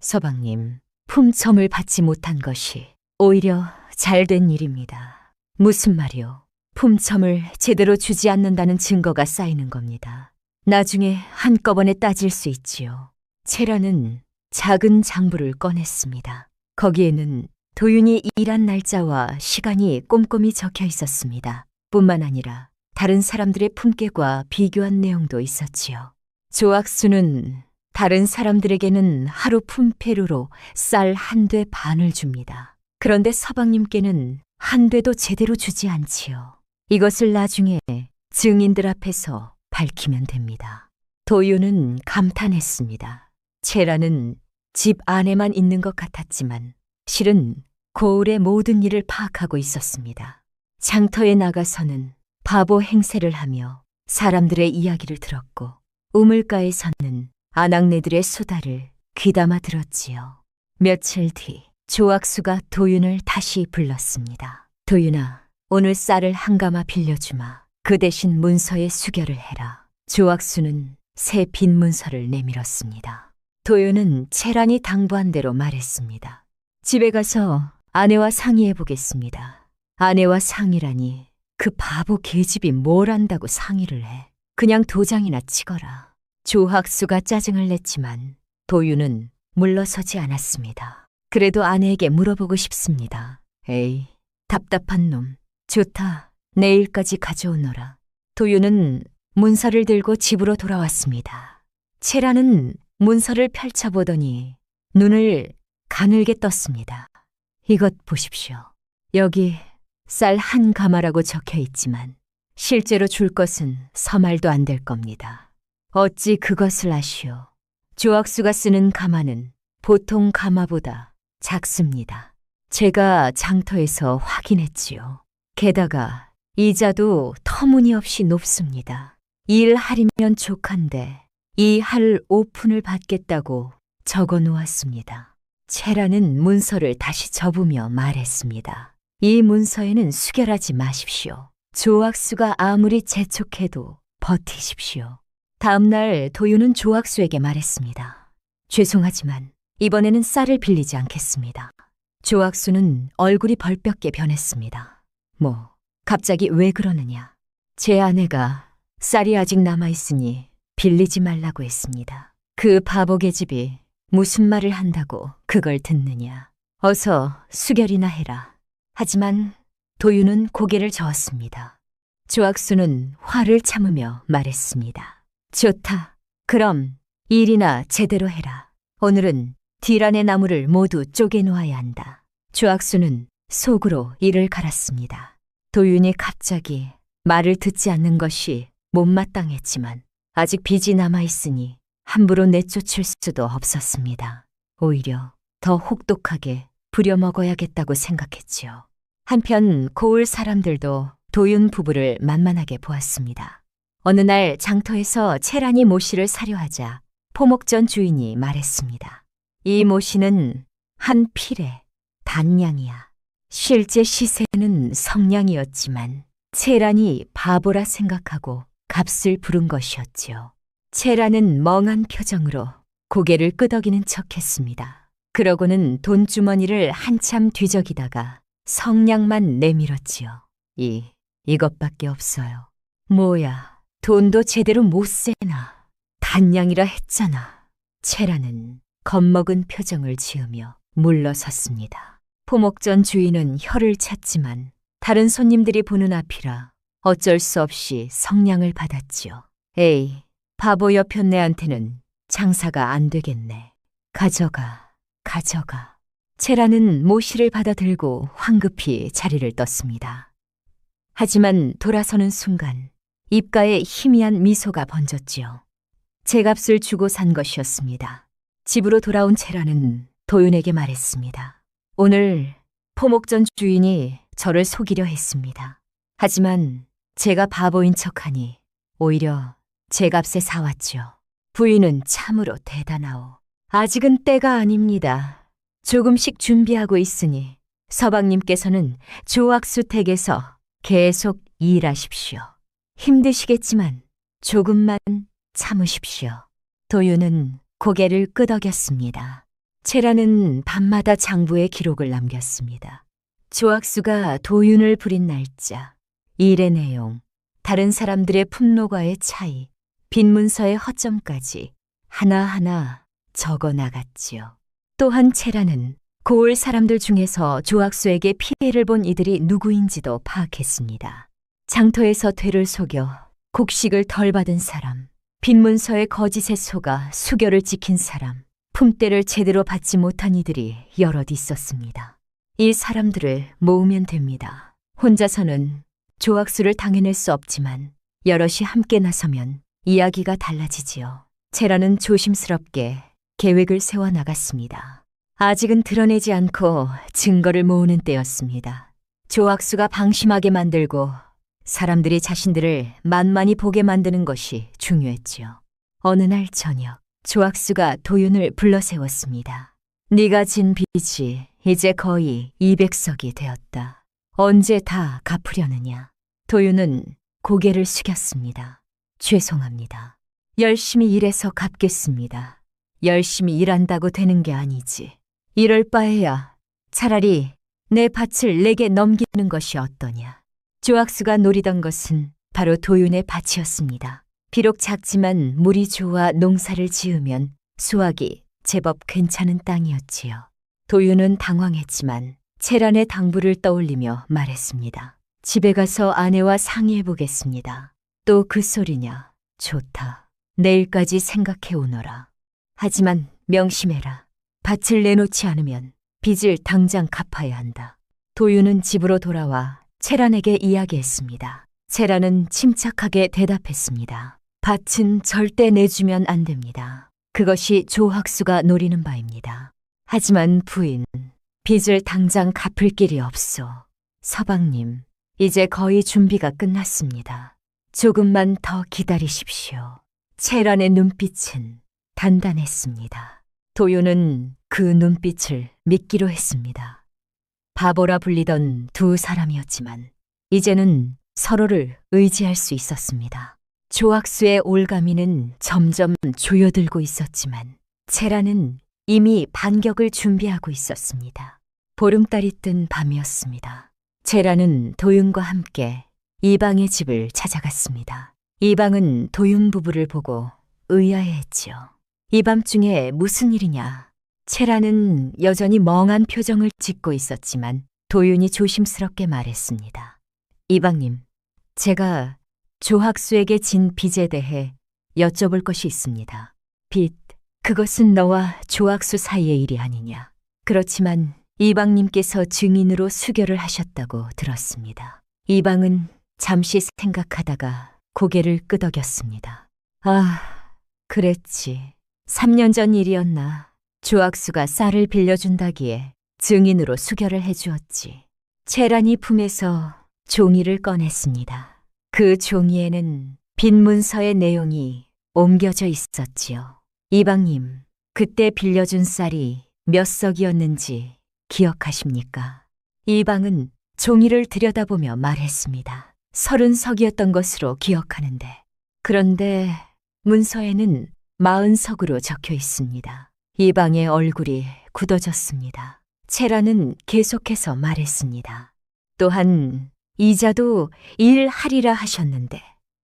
서방님, 품첨을 받지 못한 것이 오히려 잘된 일입니다. 무슨 말이요? 품첨을 제대로 주지 않는다는 증거가 쌓이는 겁니다. 나중에 한꺼번에 따질 수 있지요. 채라는 작은 장부를 꺼냈습니다. 거기에는 도윤이 일한 날짜와 시간이 꼼꼼히 적혀 있었습니다. 뿐만 아니라 다른 사람들의 품계과 비교한 내용도 있었지요. 조악수는 다른 사람들에게는 하루 품패루로 쌀 1돼 반을 줍니다. 그런데 서방님께는 1돼도 제대로 주지 않지요. 이것을 나중에 증인들 앞에서 밝히면 됩니다. 도윤은 감탄했습니다. 채라는 집 안에만 있는 것 같았지만 실은 고을의 모든 일을 파악하고 있었습니다. 장터에 나가서는 바보 행세를 하며 사람들의 이야기를 들었고 우물가에서는 아낙네들의 수다를 귀담아 들었지요. 며칠 뒤 조악수가 도윤을 다시 불렀습니다. 도윤아, 오늘 쌀을 한 가마 빌려주마. 그 대신 문서에 수결을 해라. 조악수는 새 빈 문서를 내밀었습니다. 도윤은 채란이 당부한 대로 말했습니다. 집에 가서 아내와 상의해 보겠습니다. 아내와 상의라니, 그 바보 계집이 뭘 안다고 상의를 해. 그냥 도장이나 치거라. 조학수가 짜증을 냈지만 도윤은 물러서지 않았습니다. 그래도 아내에게 물어보고 싶습니다. 에이, 답답한 놈. 좋다, 내일까지 가져오너라. 도윤은 문서를 들고 집으로 돌아왔습니다. 채라는 문서를 펼쳐보더니 눈을 가늘게 떴습니다. 이것 보십시오. 여기 쌀 한 가마라고 적혀 있지만 실제로 줄 것은 서말도 안 될 겁니다. 어찌 그것을 아시오? 조악수가 쓰는 가마는 보통 가마보다 작습니다. 제가 장터에서 확인했지요. 게다가 이자도 터무니없이 높습니다. 일할이면 족한데 이 할 5푼을 받겠다고 적어 놓았습니다. 채라는 문서를 다시 접으며 말했습니다. 이 문서에는 수결하지 마십시오. 조악수가 아무리 재촉해도 버티십시오. 다음 날 도윤은 조악수에게 말했습니다. 죄송하지만 이번에는 쌀을 빌리지 않겠습니다. 조악수는 얼굴이 벌겋게 변했습니다. 갑자기 왜 그러느냐? 제 아내가 쌀이 아직 남아있으니 빌리지 말라고 했습니다. 그 바보 계집이 무슨 말을 한다고 그걸 듣느냐. 어서 수결이나 해라. 하지만 도윤은 고개를 저었습니다. 조악수는 화를 참으며 말했습니다. 좋다. 그럼 일이나 제대로 해라. 오늘은 뒷란의 나무를 모두 쪼개놓아야 한다. 조악수는 속으로 이를 갈았습니다. 도윤이 갑자기 말을 듣지 않는 것이 못마땅했지만 아직 빚이 남아있으니 함부로 내쫓을 수도 없었습니다. 오히려 더 혹독하게 부려먹어야겠다고 생각했지요. 한편 고을 사람들도 도윤 부부를 만만하게 보았습니다. 어느 날 장터에서 채란이 모씨를 사려 하자 포목전 주인이 말했습니다. 이 모씨는 한 필에 단량이야. 실제 시세는 성량이었지만 채란이 바보라 생각하고 값을 부른 것이었지요. 채란은 멍한 표정으로 고개를 끄덕이는 척했습니다. 그러고는 돈주머니를 한참 뒤적이다가 성냥만 내밀었지요. 이것밖에 없어요. 뭐야, 돈도 제대로 못 세나. 단량이라 했잖아. 채란은 겁먹은 표정을 지으며 물러섰습니다. 포목전 주인은 혀를 찼지만 다른 손님들이 보는 앞이라 어쩔 수 없이 성냥을 받았지요. 에이, 바보 여편네한테는 장사가 안 되겠네. 가져가. 채라는 모씨를 받아 들고 황급히 자리를 떴습니다. 하지만 돌아서는 순간 입가에 희미한 미소가 번졌지요. 제값을 주고 산 것이었습니다. 집으로 돌아온 채라는 도윤에게 말했습니다. 오늘 포목전 주인이 저를 속이려 했습니다. 하지만 제가 바보인 척하니 오히려 제값에 사왔지요. 부인은 참으로 대단하오. 아직은 때가 아닙니다. 조금씩 준비하고 있으니 서방님께서는 조악수 댁에서 계속 일하십시오. 힘드시겠지만 조금만 참으십시오. 도윤은 고개를 끄덕였습니다. 채라는 밤마다 장부에 기록을 남겼습니다. 조악수가 도윤을 부린 날짜, 일의 내용, 다른 사람들의 품노과의 차이, 빈문서의 허점까지 하나하나 적어 나갔지요. 또한 채라는 고을 사람들 중에서 조악수에게 피해를 본 이들이 누구인지도 파악했습니다. 장터에서 되를 속여 곡식을 덜 받은 사람, 빈문서의 거짓에 속아 수결을 지킨 사람, 품대를 제대로 받지 못한 이들이 여럿 있었습니다. 이 사람들을 모으면 됩니다. 혼자서는 조악수를 당해낼 수 없지만 여럿이 함께 나서면 이야기가 달라지지요. 채라는 조심스럽게 계획을 세워 나갔습니다. 아직은 드러내지 않고 증거를 모으는 때였습니다. 조악수가 방심하게 만들고 사람들이 자신들을 만만히 보게 만드는 것이 중요했지요. 어느 날 저녁, 조악수가 도윤을 불러 세웠습니다. 네가 진 빚이 이제 거의 200석이 되었다. 언제 다 갚으려느냐? 도윤은 고개를 숙였습니다. 죄송합니다. 열심히 일해서 갚겠습니다. 열심히 일한다고 되는 게 아니지. 이럴 바에야 차라리 내 밭을 내게 넘기는 것이 어떠냐. 조악수가 노리던 것은 바로 도윤의 밭이었습니다. 비록 작지만 물이 좋아 농사를 지으면 수확이 제법 괜찮은 땅이었지요. 도윤은 당황했지만 채란의 당부를 떠올리며 말했습니다. 집에 가서 아내와 상의해 보겠습니다. 또 그 소리냐. 좋다. 내일까지 생각해 오너라. 하지만 명심해라. 밭을 내놓지 않으면 빚을 당장 갚아야 한다. 도윤은 집으로 돌아와 채란에게 이야기했습니다. 채란은 침착하게 대답했습니다. 밭은 절대 내주면 안 됩니다. 그것이 조학수가 노리는 바입니다. 하지만 부인, 빚을 당장 갚을 길이 없소. 서방님, 이제 거의 준비가 끝났습니다. 조금만 더 기다리십시오. 채란의 눈빛은 단단했습니다. 도윤은 그 눈빛을 믿기로 했습니다. 바보라 불리던 두 사람이었지만 이제는 서로를 의지할 수 있었습니다. 조학수의 올가미는 점점 조여들고 있었지만 채란은 이미 반격을 준비하고 있었습니다. 보름달이 뜬 밤이었습니다. 채란은 도윤과 함께 이방의 집을 찾아갔습니다. 이방은 도윤 부부를 보고 의아해했지요. 이 밤중에 무슨 일이냐? 채란은 여전히 멍한 표정을 짓고 있었지만 도윤이 조심스럽게 말했습니다. 이방님, 제가 조학수에게 진 빚에 대해 여쭤볼 것이 있습니다. 빚, 그것은 너와 조학수 사이의 일이 아니냐. 그렇지만 이방님께서 증인으로 수결을 하셨다고 들었습니다. 이방은 잠시 생각하다가 고개를 끄덕였습니다. 아, 그랬지. 3년 전 일이었나. 조학수가 쌀을 빌려준다기에 증인으로 수결을 해주었지. 채란이 품에서 종이를 꺼냈습니다. 그 종이에는 빈 문서의 내용이 옮겨져 있었지요. 이방님, 그때 빌려준 쌀이 몇 석이었는지 기억하십니까? 이방은 종이를 들여다보며 말했습니다. 30석이었던 것으로 기억하는데. 그런데 문서에는 40석으로 적혀 있습니다. 이방의 얼굴이 굳어졌습니다. 채란은 계속해서 말했습니다. 또한 이자도 일하리라 하셨는데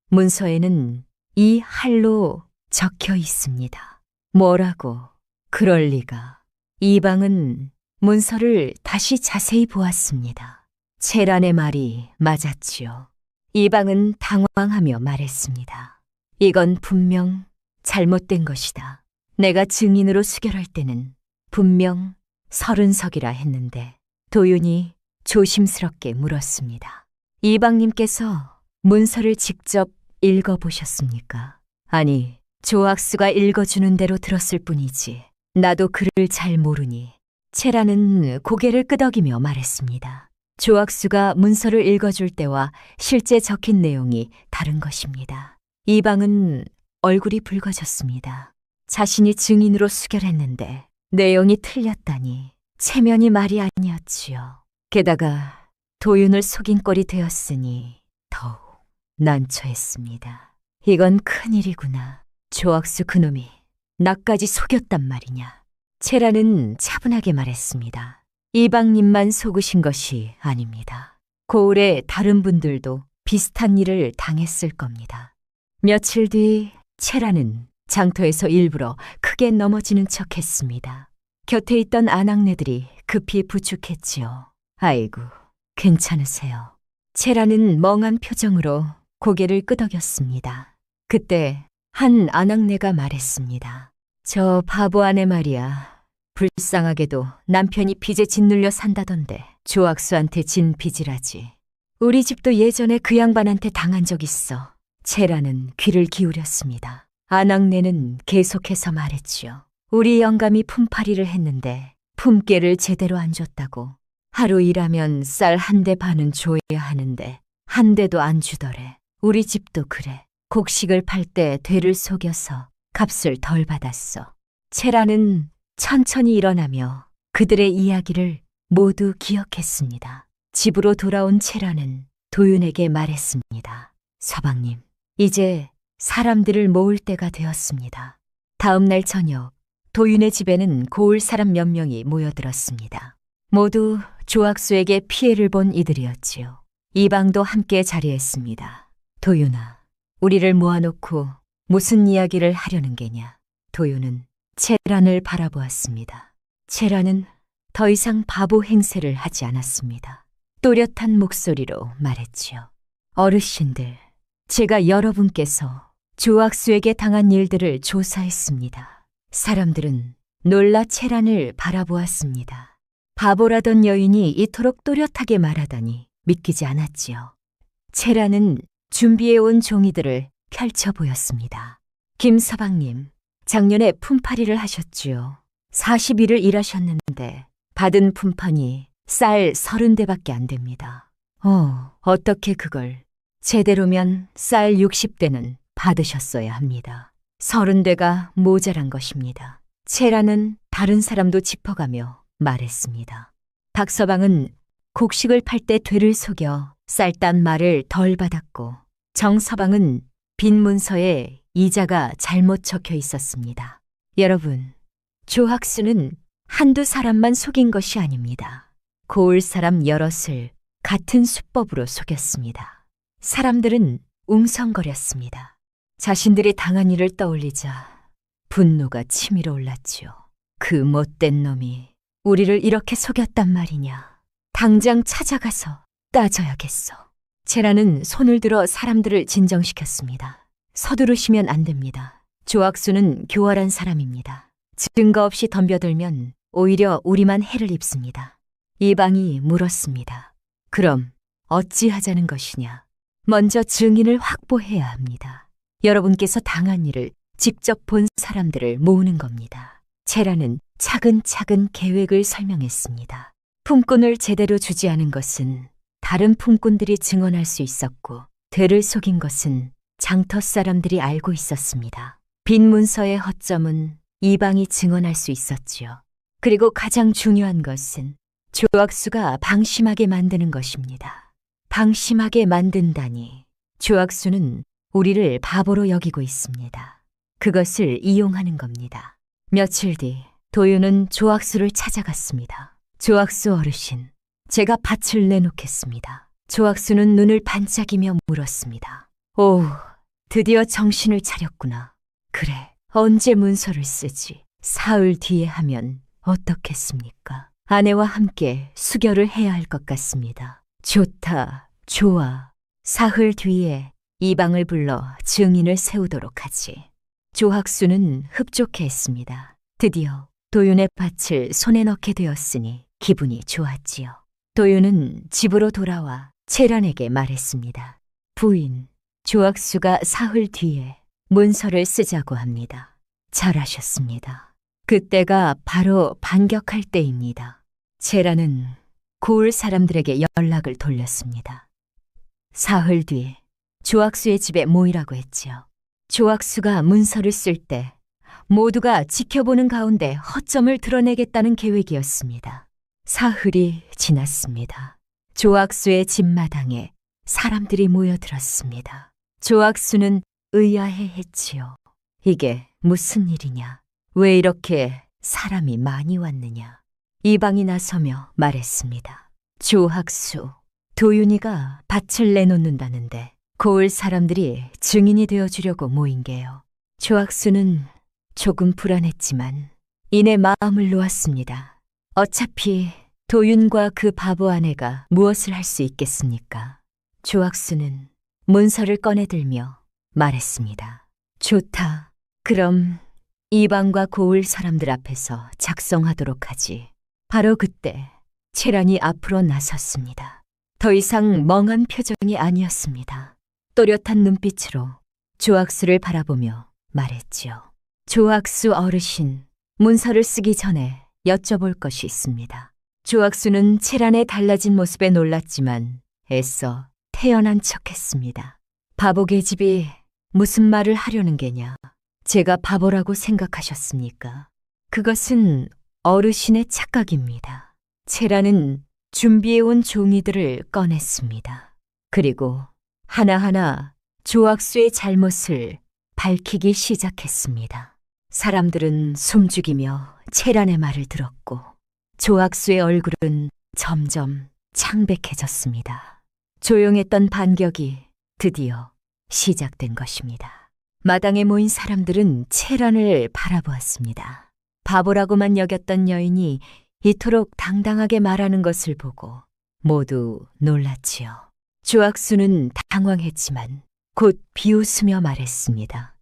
문서에는 이 할로 적혀 있습니다. 뭐라고? 그럴 리가. 이방은 문서를 다시 자세히 보았습니다. 채란의 말이 맞았지요. 이방은 당황하며 말했습니다. 이건 분명 잘못된 것이다. 내가 증인으로 수결할 때는 분명 30석이라 했는데 도윤이 조심스럽게 물었습니다. 이방님께서 문서를 직접 읽어보셨습니까? 아니, 조학수가 읽어주는 대로 들었을 뿐이지. 나도 글을 잘 모르니. 채란은 고개를 끄덕이며 말했습니다. 조학수가 문서를 읽어줄 때와 실제 적힌 내용이 다른 것입니다. 이방은 얼굴이 붉어졌습니다. 자신이 증인으로 수결했는데 내용이 틀렸다니 체면이 말이 아니었지요. 게다가 도윤을 속인 꼴이 되었으니 더욱 난처했습니다. 이건 큰일이구나. 조학수 그놈이 나까지 속였단 말이냐. 채란은 차분하게 말했습니다. 이방님만 속으신 것이 아닙니다. 고을의 다른 분들도 비슷한 일을 당했을 겁니다. 며칠 뒤 채란은 장터에서 일부러 크게 넘어지는 척했습니다. 곁에 있던 아낙네들이 급히 부축했지요. 아이고, 괜찮으세요? 채란은 멍한 표정으로 고개를 끄덕였습니다. 그때 한 아낙네가 말했습니다. 저 바보 아내 말이야. 불쌍하게도 남편이 빚에 짓눌려 산다던데 조학수한테 진 빚이라지. 우리 집도 예전에 그 양반한테 당한 적 있어. 채란은 귀를 기울였습니다. 아낙네는 계속해서 말했지요. 우리 영감이 품팔이를 했는데 품계를 제대로 안 줬다고. 하루 일하면 쌀 1대 반은 줘야 하는데 1대도 안 주더래. 우리 집도 그래. 곡식을 팔 때 되를 속여서 값을 덜 받았어. 채란은 천천히 일어나며 그들의 이야기를 모두 기억했습니다. 집으로 돌아온 채란은 도윤에게 말했습니다. 서방님, 이제 사람들을 모을 때가 되었습니다. 다음 날 저녁, 도윤의 집에는 고을 사람 몇 명이 모여들었습니다. 모두 조학수에게 피해를 본 이들이었지요. 이방도 함께 자리했습니다. 도윤아, 우리를 모아놓고 무슨 이야기를 하려는 게냐. 도윤은 채란을 바라보았습니다. 채란은 더 이상 바보 행세를 하지 않았습니다. 또렷한 목소리로 말했지요. 어르신들, 제가 여러분께서 조학수에게 당한 일들을 조사했습니다. 사람들은 놀라 채란을 바라보았습니다. 바보라던 여인이 이토록 또렷하게 말하다니 믿기지 않았지요. 채라는 준비해온 종이들을 펼쳐 보였습니다. 김서방님, 작년에 품팔이를 하셨지요. 40일을 일하셨는데 받은 품판이 쌀 30대밖에 안 됩니다. 어떻게 그걸 제대로면 쌀 60대는 받으셨어야 합니다. 30대가 모자란 것입니다. 채라는 다른 사람도 짚어가며 말했습니다. 박서방은 곡식을 팔 때 되를 속여 쌀딴 말을 덜 받았고 정서방은 빈 문서에 이자가 잘못 적혀 있었습니다. 여러분, 조학수는 한두 사람만 속인 것이 아닙니다. 고을 사람 여럿을 같은 수법으로 속였습니다. 사람들은 웅성거렸습니다. 자신들이 당한 일을 떠올리자 분노가 치밀어 올랐지요. 그 못된 놈이 우리를 이렇게 속였단 말이냐. 당장 찾아가서 따져야겠어. 채라는 손을 들어 사람들을 진정시켰습니다. 서두르시면 안 됩니다. 조학수는 교활한 사람입니다. 증거 없이 덤벼들면 오히려 우리만 해를 입습니다. 이방이 물었습니다. 그럼 어찌하자는 것이냐. 먼저 증인을 확보해야 합니다. 여러분께서 당한 일을 직접 본 사람들을 모으는 겁니다. 채라는 차근차근 계획을 설명했습니다. 품꾼을 제대로 주지 않은 것은 다른 품꾼들이 증언할 수 있었고 되를 속인 것은 장터 사람들이 알고 있었습니다. 빈 문서의 허점은 이방이 증언할 수 있었지요. 그리고 가장 중요한 것은 조학수가 방심하게 만드는 것입니다. 방심하게 만든다니 조학수는 우리를 바보로 여기고 있습니다. 그것을 이용하는 겁니다. 며칠 뒤 도윤은 조학수를 찾아갔습니다. 조학수 어르신, 제가 밭을 내놓겠습니다. 조학수는 눈을 반짝이며 물었습니다. 오, 드디어 정신을 차렸구나. 그래, 언제 문서를 쓰지? 사흘 뒤에 하면 어떻겠습니까? 아내와 함께 수결을 해야 할 것 같습니다. 좋다, 좋아. 사흘 뒤에 이방을 불러 증인을 세우도록 하지. 조학수는 흡족해 했습니다. 드디어 도윤의 밭을 손에 넣게 되었으니 기분이 좋았지요. 도윤은 집으로 돌아와 채란에게 말했습니다. 부인, 조학수가 사흘 뒤에 문서를 쓰자고 합니다. 잘하셨습니다. 그때가 바로 반격할 때입니다. 채란은 고을 사람들에게 연락을 돌렸습니다. 사흘 뒤 조학수의 집에 모이라고 했지요. 조학수가 문서를 쓸 때 모두가 지켜보는 가운데 허점을 드러내겠다는 계획이었습니다. 사흘이 지났습니다. 조학수의 집마당에 사람들이 모여들었습니다. 조학수는 의아해했지요. 이게 무슨 일이냐? 왜 이렇게 사람이 많이 왔느냐? 이방이 나서며 말했습니다. 조학수, 도윤이가 밭을 내놓는다는데 고을 사람들이 증인이 되어주려고 모인 게요. 조학수는 조금 불안했지만 이내 마음을 놓았습니다. 어차피 도윤과 그 바보 아내가 무엇을 할 수 있겠습니까? 조학수는 문서를 꺼내들며 말했습니다. 좋다. 그럼 이방과 고을 사람들 앞에서 작성하도록 하지. 바로 그때 채란이 앞으로 나섰습니다. 더 이상 멍한 표정이 아니었습니다. 또렷한 눈빛으로 조학수를 바라보며 말했지요. 조학수 어르신, 문서를 쓰기 전에 여쭤볼 것이 있습니다. 조학수는 채란의 달라진 모습에 놀랐지만 애써 태연한 척했습니다. 바보 계집이 무슨 말을 하려는 게냐? 제가 바보라고 생각하셨습니까? 그것은 어르신의 착각입니다. 채란은 준비해온 종이들을 꺼냈습니다. 그리고 하나하나 조학수의 잘못을 밝히기 시작했습니다. 사람들은 숨죽이며 채란의 말을 들었고 조학수의 얼굴은 점점 창백해졌습니다. 조용했던 반격이 드디어 시작된 것입니다. 마당에 모인 사람들은 채란을 바라보았습니다. 바보라고만 여겼던 여인이 이토록 당당하게 말하는 것을 보고 모두 놀랐지요. 조학수는 당황했지만 곧 비웃으며 말했습니다.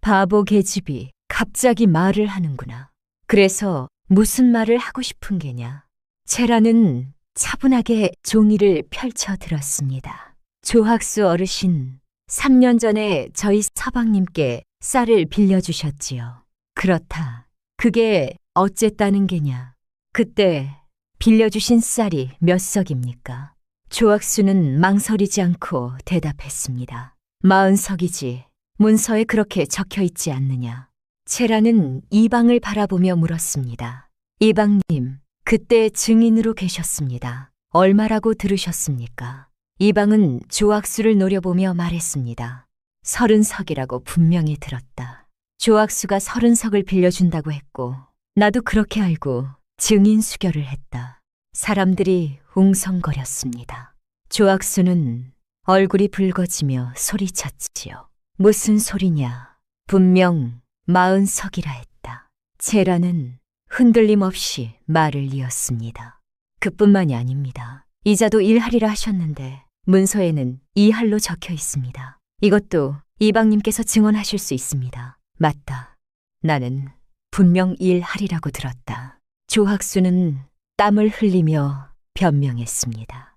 바보 계집이 갑자기 말을 하는구나. 그래서 무슨 말을 하고 싶은 게냐. 채라는 차분하게 종이를 펼쳐 들었습니다. 조학수 어르신, 3년 전에 저희 서방님께 쌀을 빌려주셨지요. 그렇다. 그게 어쨌다는 게냐. 그때 빌려주신 쌀이 몇 석입니까? 조학수는 망설이지 않고 대답했습니다. 40석이지. 문서에 그렇게 적혀 있지 않느냐. 채라는 이방을 바라보며 물었습니다. 이방님, 그때 증인으로 계셨습니다. 얼마라고 들으셨습니까? 이방은 조학수를 노려보며 말했습니다. 30석이라고 분명히 들었다. 조학수가 30석을 빌려준다고 했고 나도 그렇게 알고 증인 수결을 했다. 사람들이 웅성거렸습니다. 조학수는 얼굴이 붉어지며 소리쳤지요. 무슨 소리냐. 분명 40석이라 했다. 채라는 흔들림 없이 말을 이었습니다. 그뿐만이 아닙니다. 이자도 1할이라 하셨는데 문서에는 2할로 적혀 있습니다. 이것도 이방님께서 증언하실 수 있습니다. 맞다. 나는 분명 1할이라고 들었다. 조학수는 땀을 흘리며 변명했습니다.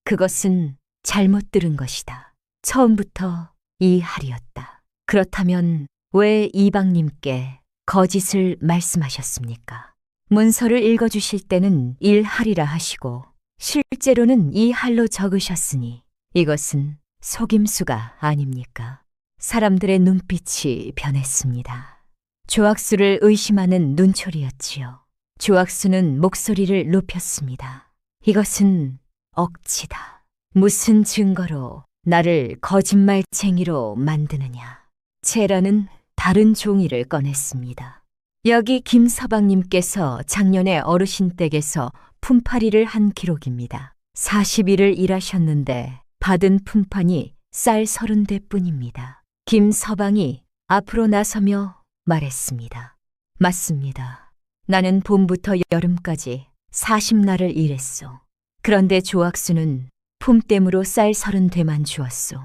그것은 잘못 들은 것이다. 처음부터 2할이었다. 그렇다면 왜 이방님께 거짓을 말씀하셨습니까? 문서를 읽어주실 때는 1할이라 하시고 실제로는 2할로 적으셨으니 이것은 속임수가 아닙니까? 사람들의 눈빛이 변했습니다. 조학수를 의심하는 눈초리였지요. 조학수는 목소리를 높였습니다. 이것은 억지다. 무슨 증거로 나를 거짓말쟁이로 만드느냐. 채라는 다른 종이를 꺼냈습니다. 여기 김서방님께서 작년에 어르신 댁에서 품팔이를 한 기록입니다. 40일을 일하셨는데 받은 품판이 쌀 30대뿐입니다. 김서방이 앞으로 나서며 말했습니다. 맞습니다. 나는 봄부터 여름까지 40날을 일했소. 그런데 조학수는 품댐으로 쌀 30대만 주었소.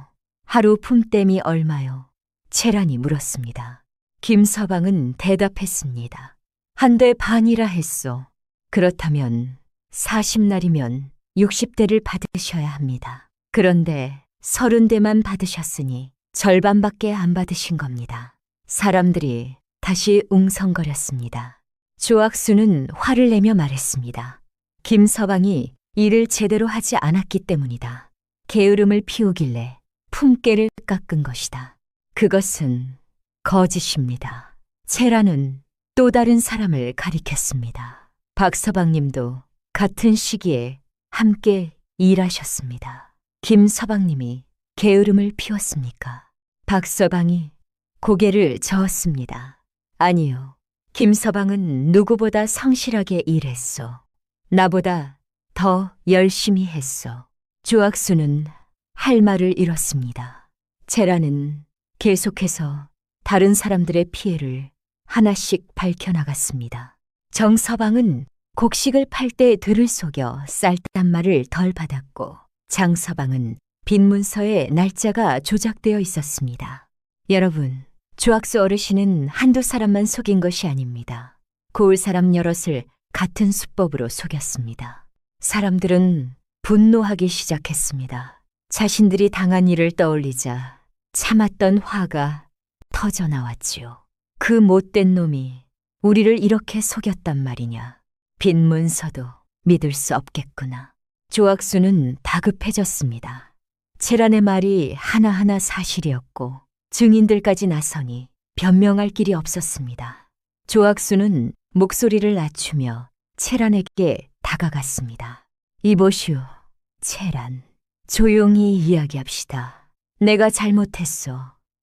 하루 품댐이 얼마요? 채란이 물었습니다. 김서방은 대답했습니다. 1대 반이라 했소. 그렇다면 40날이면 60대를 받으셔야 합니다. 그런데 30대만 받으셨으니 절반밖에 안 받으신 겁니다. 사람들이 다시 웅성거렸습니다. 조학수는 화를 내며 말했습니다. 김서방이 일을 제대로 하지 않았기 때문이다. 게으름을 피우길래 품계를 깎은 것이다. 그것은 거짓입니다. 채라는 또 다른 사람을 가리켰습니다. 박서방님도 같은 시기에 함께 일하셨습니다. 김서방님이 게으름을 피웠습니까? 박서방이 고개를 저었습니다. 아니요. 김서방은 누구보다 성실하게 일했소. 나보다 더 열심히 했소. 조학수는 할 말을 잃었습니다. 채라는 계속해서 다른 사람들의 피해를 하나씩 밝혀나갔습니다. 정서방은 곡식을 팔 때 들을 속여 쌀단말을 덜 받았고 장서방은 빈 문서에 날짜가 조작되어 있었습니다. 여러분, 조학수 어르신은 한두 사람만 속인 것이 아닙니다. 고을 사람 여럿을 같은 수법으로 속였습니다. 사람들은 분노하기 시작했습니다. 자신들이 당한 일을 떠올리자 참았던 화가 터져나왔지요. 그 못된 놈이 우리를 이렇게 속였단 말이냐. 빈 문서도 믿을 수 없겠구나. 조학수는 다급해졌습니다. 채란의 말이 하나하나 사실이었고 증인들까지 나서니 변명할 길이 없었습니다. 조학수는 목소리를 낮추며 채란에게 다가갔습니다. 이보시오, 채란. 조용히 이야기합시다. 내가 잘못했소.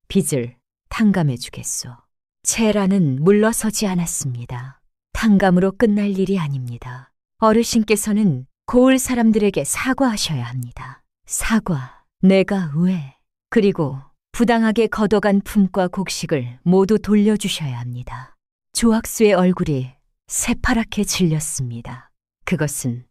빚을 탕감해 주겠소. 채란은 물러서지 않았습니다. 탕감으로 끝날 일이 아닙니다. 어르신께서는 고을 사람들에게 사과하셔야 합니다. 사과, 내가 왜? 그리고 부당하게 걷어간 품과 곡식을 모두 돌려주셔야 합니다. 조학수의 얼굴이 새파랗게 질렸습니다. 그것은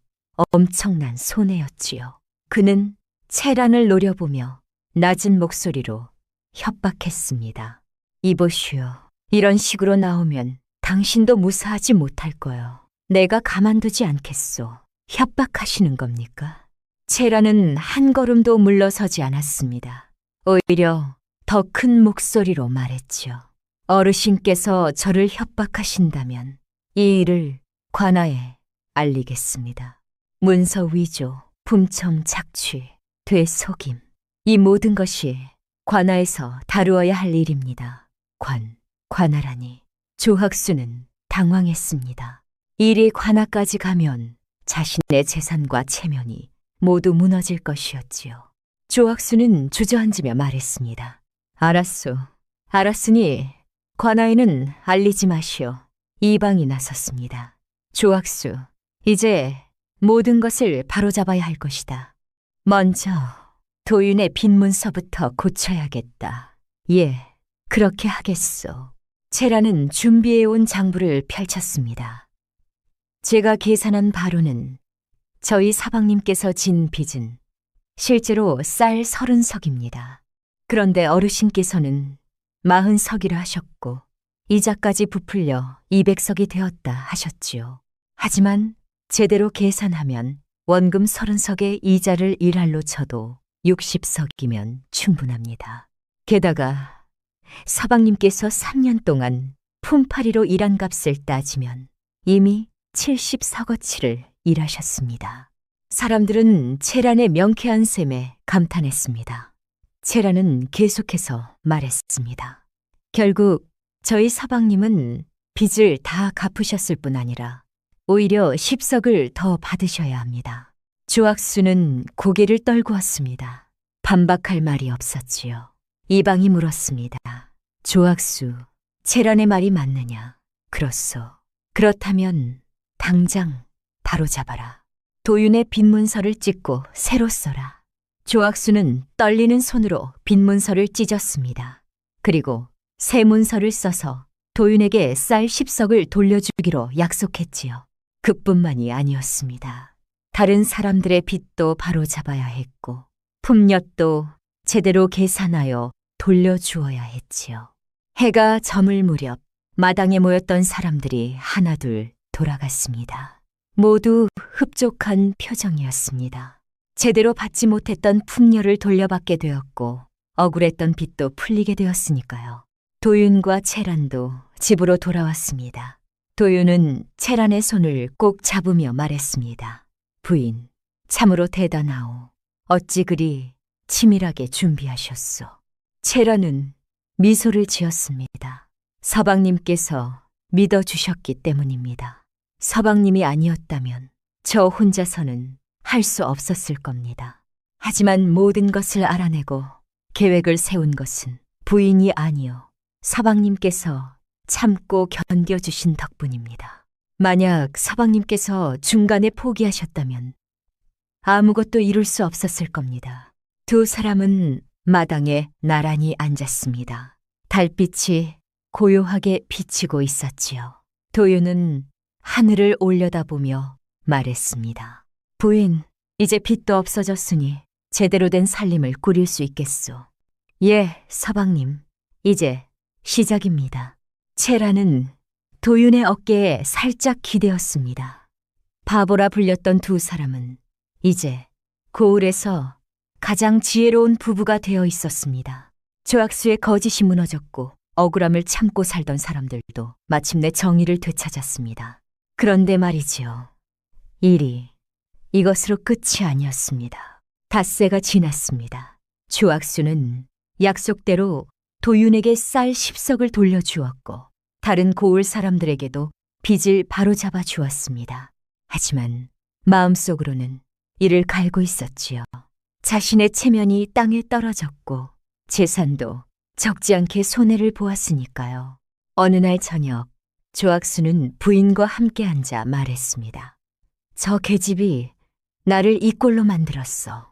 엄청난 손해였지요. 그는 채란을 노려보며 낮은 목소리로 협박했습니다. 이보시오. 이런 식으로 나오면 당신도 무사하지 못할 거요. 내가 가만두지 않겠소. 협박하시는 겁니까? 채라는 한 걸음도 물러서지 않았습니다. 오히려 더 큰 목소리로 말했지요. 어르신께서 저를 협박하신다면 이 일을 관아에 알리겠습니다. 문서 위조, 품청 착취, 되속임, 이 모든 것이 관아에서 다루어야 할 일입니다. 관아라니. 조학수는 당황했습니다. 일이 관아까지 가면 자신의 재산과 체면이 모두 무너질 것이었지요. 조학수는 주저앉으며 말했습니다. 알았소. 알았으니 관아에는 알리지 마시오. 이방이 나섰습니다. 조학수, 이제 모든 것을 바로잡아야 할 것이다. 먼저 도윤의 빈문서부터 고쳐야겠다. 예, 그렇게 하겠소. 채라는 준비해온 장부를 펼쳤습니다. 제가 계산한 바로는 저희 사방님께서 진 빚은 실제로 쌀 30석입니다. 그런데 어르신께서는 40석이라 하셨고 이자까지 부풀려 200석이 되었다 하셨지요. 하지만 제대로 계산하면 원금 30석의 이자를 1할로 쳐도 60석이면 충분합니다. 게다가 서방님께서 3년 동안 품팔이로 일한 값을 따지면 이미 70석어치를 일하셨습니다. 사람들은 채란의 명쾌한 셈에 감탄했습니다. 채란은 계속해서 말했습니다. 결국 저희 서방님은 빚을 다 갚으셨을 뿐 아니라 오히려 10석을 더 받으셔야 합니다. 조학수는 고개를 떨구었습니다. 반박할 말이 없었지요. 이방이 물었습니다. 조학수, 채란의 말이 맞느냐? 그렇소. 그렇다면 당장 바로잡아라. 도윤의 빈문서를 찍고 새로 써라. 조학수는 떨리는 손으로 빈문서를 찢었습니다. 그리고 새 문서를 써서 도윤에게 쌀 10석을 돌려주기로 약속했지요. 그뿐만이 아니었습니다. 다른 사람들의 빚도 바로잡아야 했고 품엿도 제대로 계산하여 돌려주어야 했지요. 해가 저물 무렵 마당에 모였던 사람들이 하나둘 돌아갔습니다. 모두 흡족한 표정이었습니다. 제대로 받지 못했던 품녀를 돌려받게 되었고 억울했던 빚도 풀리게 되었으니까요. 도윤과 채란도 집으로 돌아왔습니다. 도윤은 채란의 손을 꼭 잡으며 말했습니다. 부인, 참으로 대단하오. 어찌 그리 치밀하게 준비하셨소. 채란은 미소를 지었습니다. 서방님께서 믿어주셨기 때문입니다. 서방님이 아니었다면 저 혼자서는 할 수 없었을 겁니다. 하지만 모든 것을 알아내고 계획을 세운 것은 부인이 아니요 서방님께서 참고 견뎌주신 덕분입니다. 만약 서방님께서 중간에 포기하셨다면 아무것도 이룰 수 없었을 겁니다. 두 사람은 마당에 나란히 앉았습니다. 달빛이 고요하게 비치고 있었지요. 도윤은 하늘을 올려다보며 말했습니다. 부인, 이제 빚도 없어졌으니 제대로 된 살림을 꾸릴 수 있겠소. 예, 서방님. 이제 시작입니다. 채라는 도윤의 어깨에 살짝 기대었습니다. 바보라 불렸던 두 사람은 이제 고을에서 가장 지혜로운 부부가 되어 있었습니다. 조학수의 거짓이 무너졌고 억울함을 참고 살던 사람들도 마침내 정의를 되찾았습니다. 그런데 말이지요. 일이 이것으로 끝이 아니었습니다. 닷새가 지났습니다. 조학수는 약속대로 도윤에게 쌀 10석을 돌려주었고 다른 고을 사람들에게도 빚을 바로잡아 주었습니다. 하지만 마음속으로는 이를 갈고 있었지요. 자신의 체면이 땅에 떨어졌고 재산도 적지 않게 손해를 보았으니까요. 어느 날 저녁 조학수는 부인과 함께 앉아 말했습니다. 저 계집이 나를 이 꼴로 만들었어.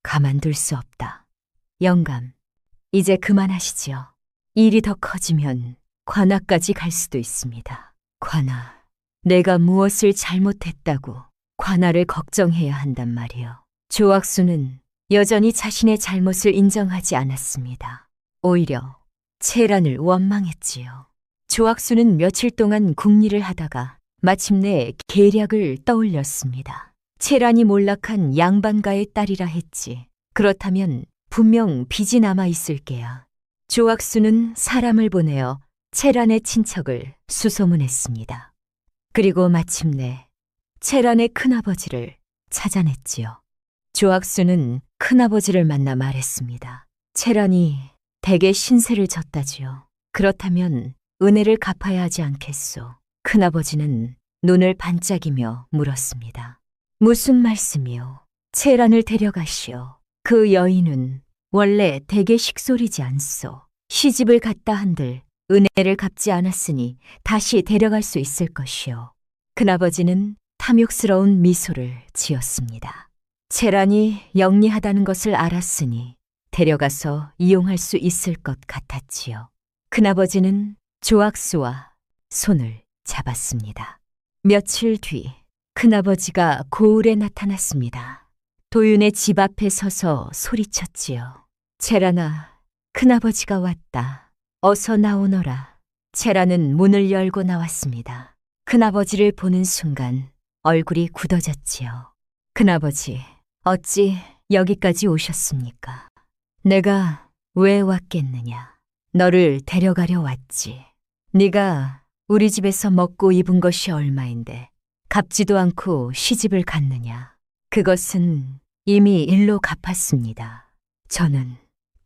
가만둘 수 없다. 영감, 이제 그만하시지요. 일이 더 커지면 관아까지 갈 수도 있습니다. 관아, 내가 무엇을 잘못했다고 관아를 걱정해야 한단 말이요. 조학수는 여전히 자신의 잘못을 인정하지 않았습니다. 오히려 채란을 원망했지요. 조학수는 며칠 동안 궁리를 하다가 마침내 계략을 떠올렸습니다. 채란이 몰락한 양반가의 딸이라 했지. 그렇다면 분명 빚이 남아 있을 게야. 조학수는 사람을 보내어 채란의 친척을 수소문했습니다. 그리고 마침내 채란의 큰아버지를 찾아냈지요. 조학수는 큰아버지를 만나 말했습니다. 채란이 대개 신세를 졌다지요. 그렇다면 은혜를 갚아야 하지 않겠소. 큰아버지는 눈을 반짝이며 물었습니다. 무슨 말씀이요? 채란을 데려가시오. 그 여인은 원래 대개 식솔이지 않소. 시집을 갔다 한들 은혜를 갚지 않았으니 다시 데려갈 수 있을 것이요. 큰아버지는 탐욕스러운 미소를 지었습니다. 채란이 영리하다는 것을 알았으니 데려가서 이용할 수 있을 것 같았지요. 큰아버지는 조학수와 손을 잡았습니다. 며칠 뒤 큰아버지가 고을에 나타났습니다. 도윤의 집 앞에 서서 소리쳤지요. 채란아, 큰아버지가 왔다. 어서 나오너라. 채란은 문을 열고 나왔습니다. 큰아버지를 보는 순간 얼굴이 굳어졌지요. 큰아버지, 어찌 여기까지 오셨습니까? 내가 왜 왔겠느냐? 너를 데려가려 왔지. 네가 우리 집에서 먹고 입은 것이 얼마인데 갚지도 않고 시집을 갔느냐? 그것은 이미 일로 갚았습니다. 저는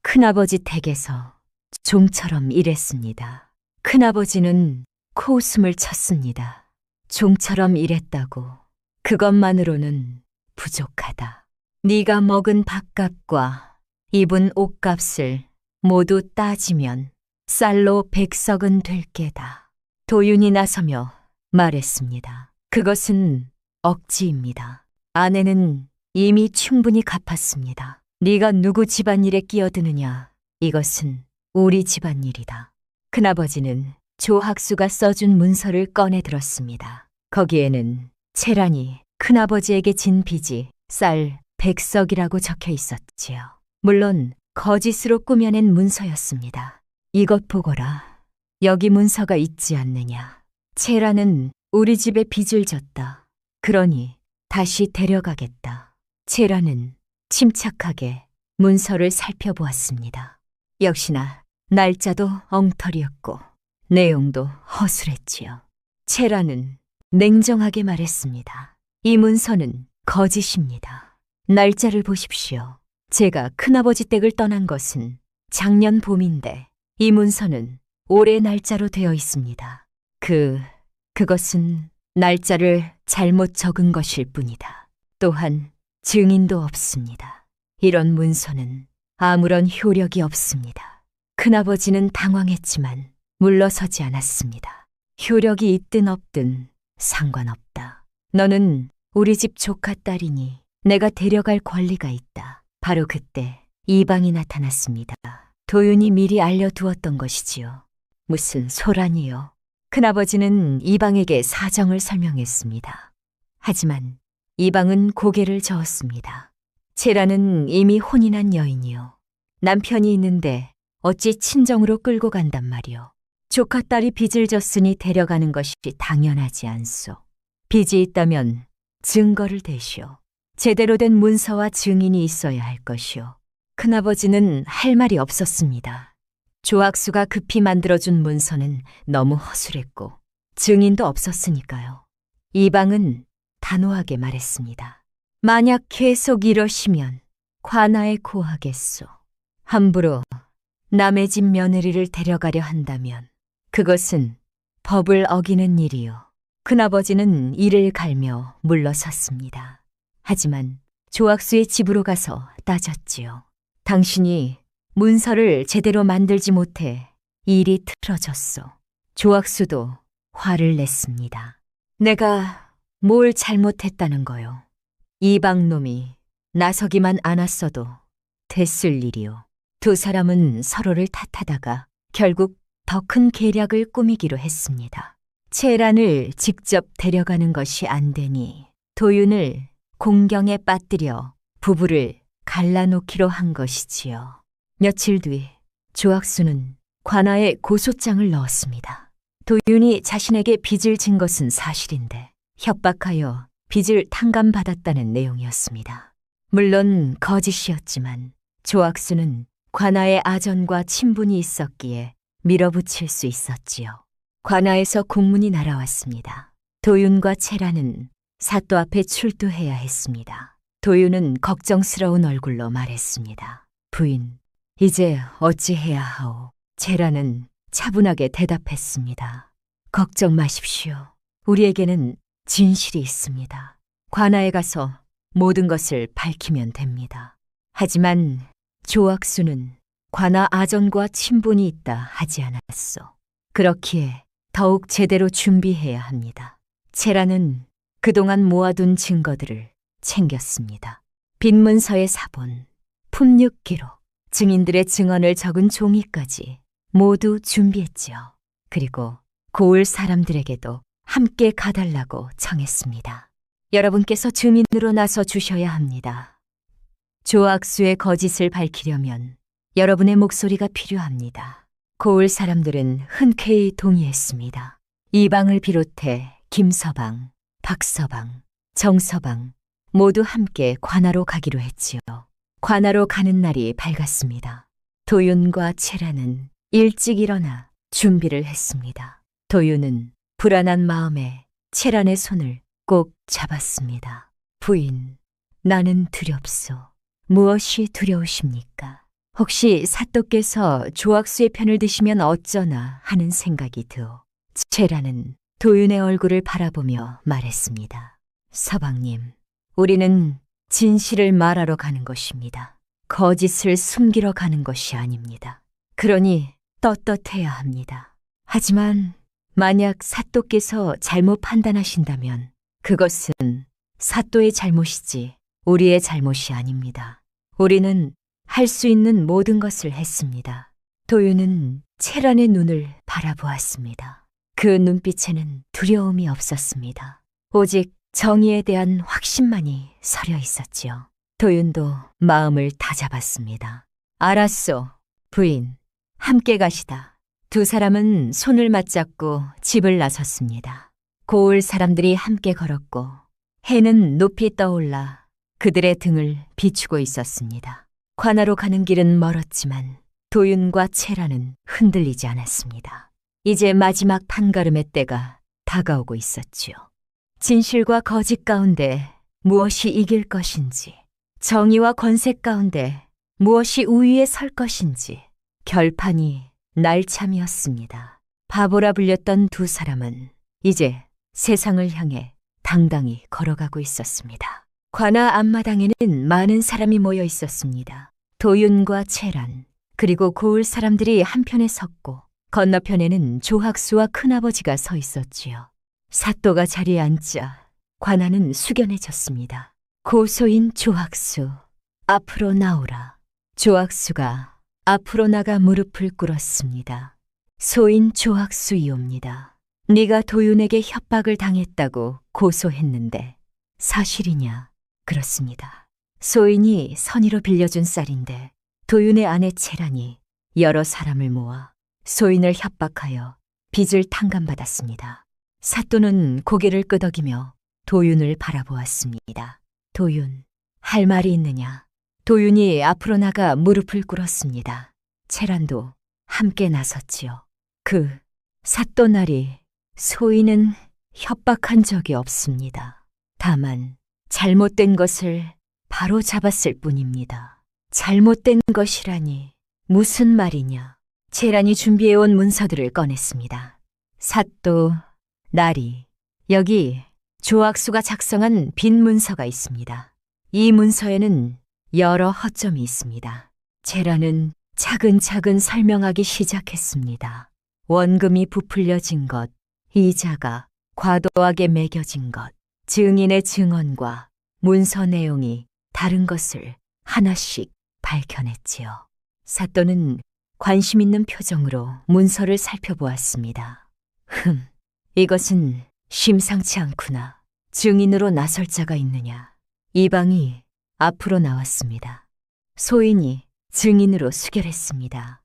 큰아버지 댁에서 종처럼 일했습니다. 큰아버지는 코웃음을 쳤습니다. 종처럼 일했다고 그것만으로는 부족하다. 네가 먹은 밥값과 입은 옷값을 모두 따지면 쌀로 100석은 될 게다. 도윤이 나서며 말했습니다. 그것은 억지입니다. 아내는 이미 충분히 갚았습니다. 네가 누구 집안일에 끼어드느냐? 이것은 우리 집안일이다. 큰아버지는 조학수가 써준 문서를 꺼내 들었습니다. 거기에는 채란이 큰아버지에게 진 빚이 쌀 100석이라고 적혀 있었지요. 물론 거짓으로 꾸며낸 문서였습니다. 이것 보거라. 여기 문서가 있지 않느냐. 채란은 우리 집에 빚을 졌다. 그러니 다시 데려가겠다. 채란은 침착하게 문서를 살펴보았습니다. 역시나 날짜도 엉터리였고 내용도 허술했지요. 채란은 냉정하게 말했습니다. 이 문서는 거짓입니다. 날짜를 보십시오. 제가 큰아버지 댁을 떠난 것은 작년 봄인데 이 문서는 올해 날짜로 되어 있습니다. 그것은 날짜를 잘못 적은 것일 뿐이다. 또한 증인도 없습니다. 이런 문서는 아무런 효력이 없습니다. 큰아버지는 당황했지만 물러서지 않았습니다. 효력이 있든 없든 상관없다. 너는 우리 집 조카 딸이니 내가 데려갈 권리가 있다. 바로 그때 이방이 나타났습니다. 도윤이 미리 알려두었던 것이지요. 무슨 소란이요. 큰아버지는 이방에게 사정을 설명했습니다. 하지만 이방은 고개를 저었습니다. 채란은 이미 혼이 난 여인이요. 남편이 있는데 어찌 친정으로 끌고 간단 말이오. 조카 딸이 빚을 졌으니 데려가는 것이 당연하지 않소. 빚이 있다면 증거를 대시오. 제대로 된 문서와 증인이 있어야 할 것이오. 큰아버지는 할 말이 없었습니다. 조학수가 급히 만들어준 문서는 너무 허술했고 증인도 없었으니까요. 이방은 단호하게 말했습니다. 만약 계속 이러시면 관아에 고하겠소. 함부로 남의 집 며느리를 데려가려 한다면 그것은 법을 어기는 일이요. 큰아버지는 이를 갈며 물러섰습니다. 하지만 조학수의 집으로 가서 따졌지요. 당신이 문서를 제대로 만들지 못해 일이 틀어졌소. 조학수도 화를 냈습니다. 내가 뭘 잘못했다는 거요. 이방놈이 나서기만 않았어도 됐을 일이요. 두 사람은 서로를 탓하다가 결국 더 큰 계략을 꾸미기로 했습니다. 채란을 직접 데려가는 것이 안 되니 도윤을 공경에 빠뜨려 부부를 갈라놓기로 한 것이지요. 며칠 뒤 조학수는 관아에 고소장을 넣었습니다. 도윤이 자신에게 빚을 진 것은 사실인데 협박하여 빚을 탕감받았다는 내용이었습니다. 물론 거짓이었지만 조악수는 관아의 아전과 친분이 있었기에 밀어붙일 수 있었지요. 관아에서 공문이 날아왔습니다. 도윤과 채라는 사또 앞에 출두해야 했습니다. 도윤은 걱정스러운 얼굴로 말했습니다. 부인, 이제 어찌해야 하오? 채라는 차분하게 대답했습니다. 걱정 마십시오. 우리에게는 진실이 있습니다. 관아에 가서 모든 것을 밝히면 됩니다. 하지만 조악수는 관아 아전과 친분이 있다 하지 않았소. 그렇기에 더욱 제대로 준비해야 합니다. 채라는 그동안 모아둔 증거들을 챙겼습니다. 빈문서의 사본, 품육 기록, 증인들의 증언을 적은 종이까지 모두 준비했지요. 그리고 고을 사람들에게도 함께 가달라고 청했습니다. 여러분께서 증인으로 나서 주셔야 합니다. 조악수의 거짓을 밝히려면 여러분의 목소리가 필요합니다. 고을 사람들은 흔쾌히 동의했습니다. 이방을 비롯해 김서방, 박서방, 정서방 모두 함께 관아로 가기로 했지요. 관아로 가는 날이 밝았습니다. 도윤과 채라는 일찍 일어나 준비를 했습니다. 도윤은 불안한 마음에 채란의 손을 꼭 잡았습니다. 부인, 나는 두렵소. 무엇이 두려우십니까? 혹시 사또께서 조악수의 편을 드시면 어쩌나 하는 생각이 드어 채라는 도윤의 얼굴을 바라보며 말했습니다. 서방님, 우리는 진실을 말하러 가는 것입니다. 거짓을 숨기러 가는 것이 아닙니다. 그러니 떳떳해야 합니다. 하지만 만약 사또께서 잘못 판단하신다면 그것은 사또의 잘못이지 우리의 잘못이 아닙니다. 우리는 할 수 있는 모든 것을 했습니다. 도윤은 채란의 눈을 바라보았습니다. 그 눈빛에는 두려움이 없었습니다. 오직 정의에 대한 확신만이 서려 있었지요. 도윤도 마음을 다잡았습니다. 알았소, 부인. 함께 가시다. 두 사람은 손을 맞잡고 집을 나섰습니다. 고을 사람들이 함께 걸었고 해는 높이 떠올라 그들의 등을 비추고 있었습니다. 관아로 가는 길은 멀었지만 도윤과 채라는 흔들리지 않았습니다. 이제 마지막 판가름의 때가 다가오고 있었지요. 진실과 거짓 가운데 무엇이 이길 것인지, 정의와 권세 가운데 무엇이 우위에 설 것인지 결판이 날참이었습니다. 바보라 불렸던 두 사람은 이제 세상을 향해 당당히 걸어가고 있었습니다. 관아 앞마당에는 많은 사람이 모여 있었습니다. 도윤과 채란, 그리고 고을 사람들이 한편에 섰고 건너편에는 조학수와 큰아버지가 서 있었지요. 사또가 자리에 앉자 관아는 숙연해졌습니다. 고소인 조학수, 앞으로 나오라. 조학수가 앞으로 나가 무릎을 꿇었습니다. 소인 조학수이옵니다. 네가 도윤에게 협박을 당했다고 고소했는데 사실이냐? 그렇습니다. 소인이 선의로 빌려준 쌀인데 도윤의 아내 채란이 여러 사람을 모아 소인을 협박하여 빚을 탕감받았습니다. 사또는 고개를 끄덕이며 도윤을 바라보았습니다. 도윤, 할 말이 있느냐? 도윤이 앞으로 나가 무릎을 꿇었습니다. 채란도 함께 나섰지요. 그 사또 날이 소인은 협박한 적이 없습니다. 다만 잘못된 것을 바로 잡았을 뿐입니다. 잘못된 것이라니 무슨 말이냐? 채란이 준비해온 문서들을 꺼냈습니다. 사또, 나리, 여기 조악수가 작성한 빈 문서가 있습니다. 이 문서에는 여러 허점이 있습니다. 채란은 차근차근 설명하기 시작했습니다. 원금이 부풀려진 것, 이자가 과도하게 매겨진 것, 증인의 증언과 문서 내용이 다른 것을 하나씩 밝혀냈지요. 사또는 관심 있는 표정으로 문서를 살펴보았습니다. 이것은 심상치 않구나. 증인으로 나설 자가 있느냐? 이방이 앞으로 나왔습니다. 소인이 증인으로 수결했습니다.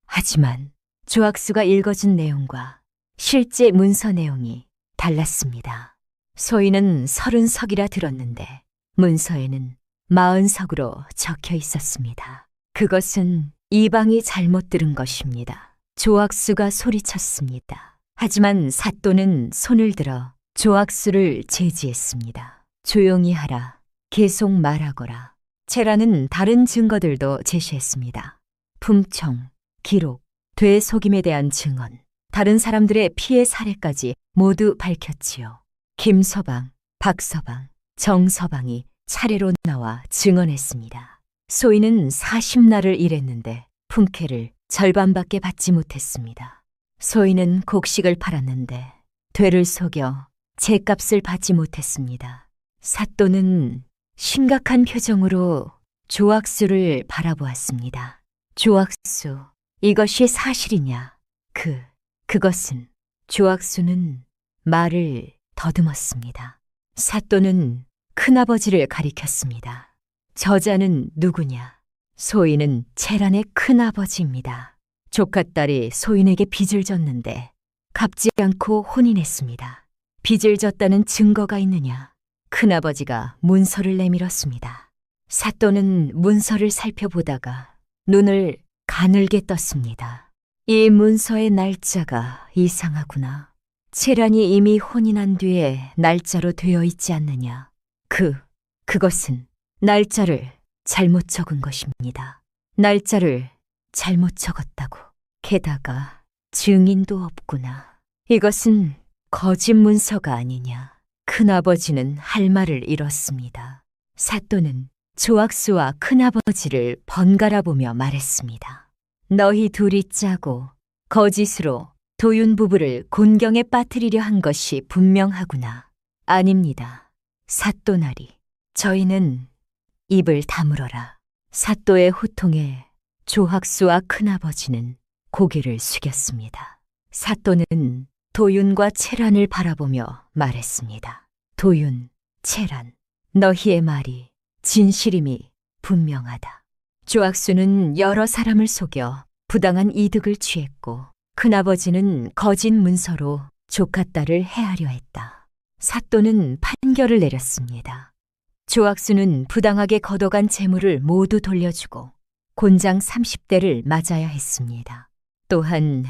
하지만 조학수가 읽어준 내용과 실제 문서 내용이 달랐습니다. 소인은 30석이라 들었는데 문서에는 40석으로 적혀 있었습니다. 그것은 이방이 잘못 들은 것입니다. 조악수가 소리쳤습니다. 하지만 사또는 손을 들어 조악수를 제지했습니다. 조용히 하라. 계속 말하거라. 체라는 다른 증거들도 제시했습니다. 품청, 기록, 되속임에 대한 증언, 다른 사람들의 피해 사례까지 모두 밝혔지요. 김서방, 박서방, 정서방이 차례로 나와 증언했습니다. 소인은 40날을 일했는데 품캐를 절반밖에 받지 못했습니다. 소인은 곡식을 팔았는데 되를 속여 제값을 받지 못했습니다. 사또는 심각한 표정으로 조악수를 바라보았습니다. 조악수, 이것이 사실이냐? 그것은. 조악수는 말을 더듬었습니다. 사또는 큰아버지를 가리켰습니다. 저자는 누구냐? 소인은 체란의 큰아버지입니다. 조카딸이 소인에게 빚을 졌는데 갚지 않고 혼인했습니다. 빚을 졌다는 증거가 있느냐? 큰아버지가 문서를 내밀었습니다. 사또는 문서를 살펴보다가 눈을 가늘게 떴습니다. 이 문서의 날짜가 이상하구나. 체란이 이미 혼인한 뒤에 날짜로 되어 있지 않느냐. 그것은 날짜를 잘못 적은 것입니다. 날짜를 잘못 적었다고. 게다가 증인도 없구나. 이것은 거짓 문서가 아니냐. 큰아버지는 할 말을 잃었습니다. 사또는 조악수와 큰아버지를 번갈아 보며 말했습니다. 너희 둘이 짜고 거짓으로 도윤 부부를 곤경에 빠뜨리려 한 것이 분명하구나. 아닙니다. 사또나리, 저희는 입을 다물어라. 사또의 호통에 조학수와 큰아버지는 고개를 숙였습니다. 사또는 도윤과 채란을 바라보며 말했습니다. 도윤, 채란, 너희의 말이 진실임이 분명하다. 조악수는 여러 사람을 속여 부당한 이득을 취했고 큰아버지는 거짓 문서로 조카딸을 해하려 했다. 사또는 판결을 내렸습니다. 조악수는 부당하게 걷어간 재물을 모두 돌려주고 곤장 30대를 맞아야 했습니다. 또한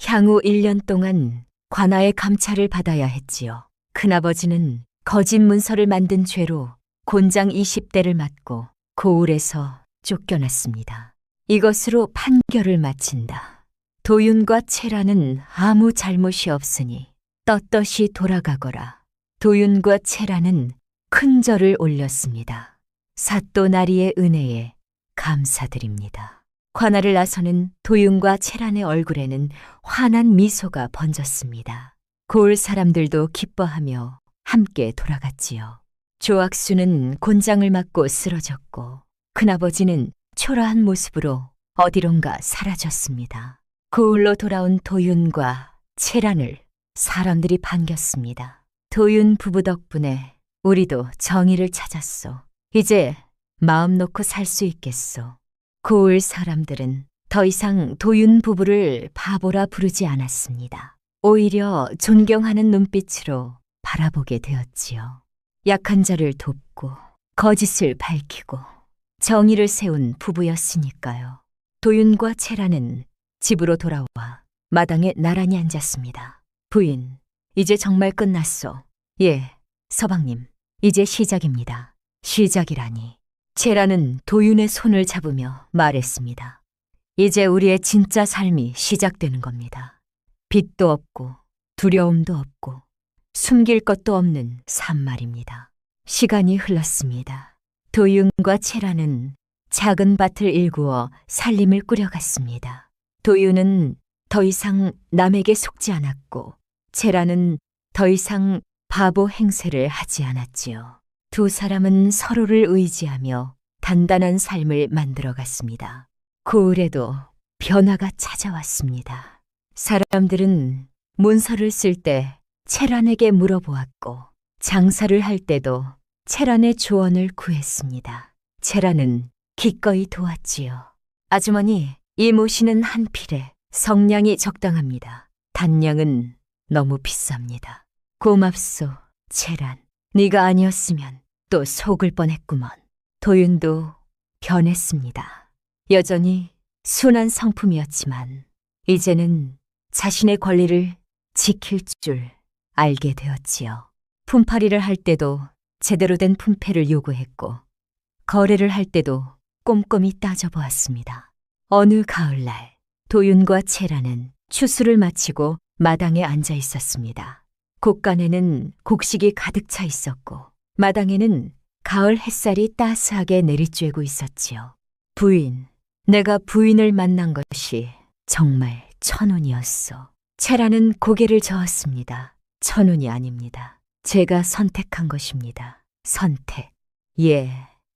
향후 1년 동안 관아의 감찰을 받아야 했지요. 큰아버지는 거짓 문서를 만든 죄로 곤장 20대를 맞고 고을에서 쫓겨났습니다. 이것으로 판결을 마친다. 도윤과 채라는 아무 잘못이 없으니 떳떳이 돌아가거라. 도윤과 채라는 큰 절을 올렸습니다. 사또나리의 은혜에 감사드립니다. 관아를 나서는 도윤과 채란의 얼굴에는 환한 미소가 번졌습니다. 고을 사람들도 기뻐하며 함께 돌아갔지요. 조악수는 곤장을 맞고 쓰러졌고 큰아버지는 초라한 모습으로 어디론가 사라졌습니다. 고을로 돌아온 도윤과 채란을 사람들이 반겼습니다. 도윤 부부 덕분에 우리도 정의를 찾았소. 이제 마음 놓고 살 수 있겠소. 고을 사람들은 더 이상 도윤 부부를 바보라 부르지 않았습니다. 오히려 존경하는 눈빛으로 바라보게 되었지요. 약한 자를 돕고 거짓을 밝히고 정의를 세운 부부였으니까요. 도윤과 채라는 집으로 돌아와 마당에 나란히 앉았습니다. 부인, 이제 정말 끝났소. 예, 서방님, 이제 시작입니다. 시작이라니. 채라는 도윤의 손을 잡으며 말했습니다. 이제 우리의 진짜 삶이 시작되는 겁니다. 빚도 없고 두려움도 없고 숨길 것도 없는 삶 말입니다. 시간이 흘렀습니다. 도윤과 채라는 작은 밭을 일구어 살림을 꾸려갔습니다. 도윤은 더 이상 남에게 속지 않았고 채라는 더 이상 바보 행세를 하지 않았지요. 두 사람은 서로를 의지하며 단단한 삶을 만들어갔습니다. 고을에도 변화가 찾아왔습니다. 사람들은 문서를 쓸 때 채란에게 물어보았고 장사를 할 때도 채란의 조언을 구했습니다. 채란은 기꺼이 도왔지요. 아주머니, 이 모시는 한 필에 성량이 적당합니다. 단량은 너무 비쌉니다. 고맙소, 채란. 네가 아니었으면 또 속을 뻔했구먼. 도윤도 변했습니다. 여전히 순한 성품이었지만 이제는 자신의 권리를 지킬 줄 알게 되었지요. 품팔이를 할 때도 제대로 된 품패를 요구했고 거래를 할 때도 꼼꼼히 따져보았습니다. 어느 가을날 도윤과 채란은 추수를 마치고 마당에 앉아 있었습니다. 곳간에는 곡식이 가득 차 있었고 마당에는 가을 햇살이 따스하게 내리쬐고 있었지요. 부인, 내가 부인을 만난 것이 정말 천운이었소. 채란은 고개를 저었습니다. 천운이 아닙니다. 제가 선택한 것입니다. 선택. 예,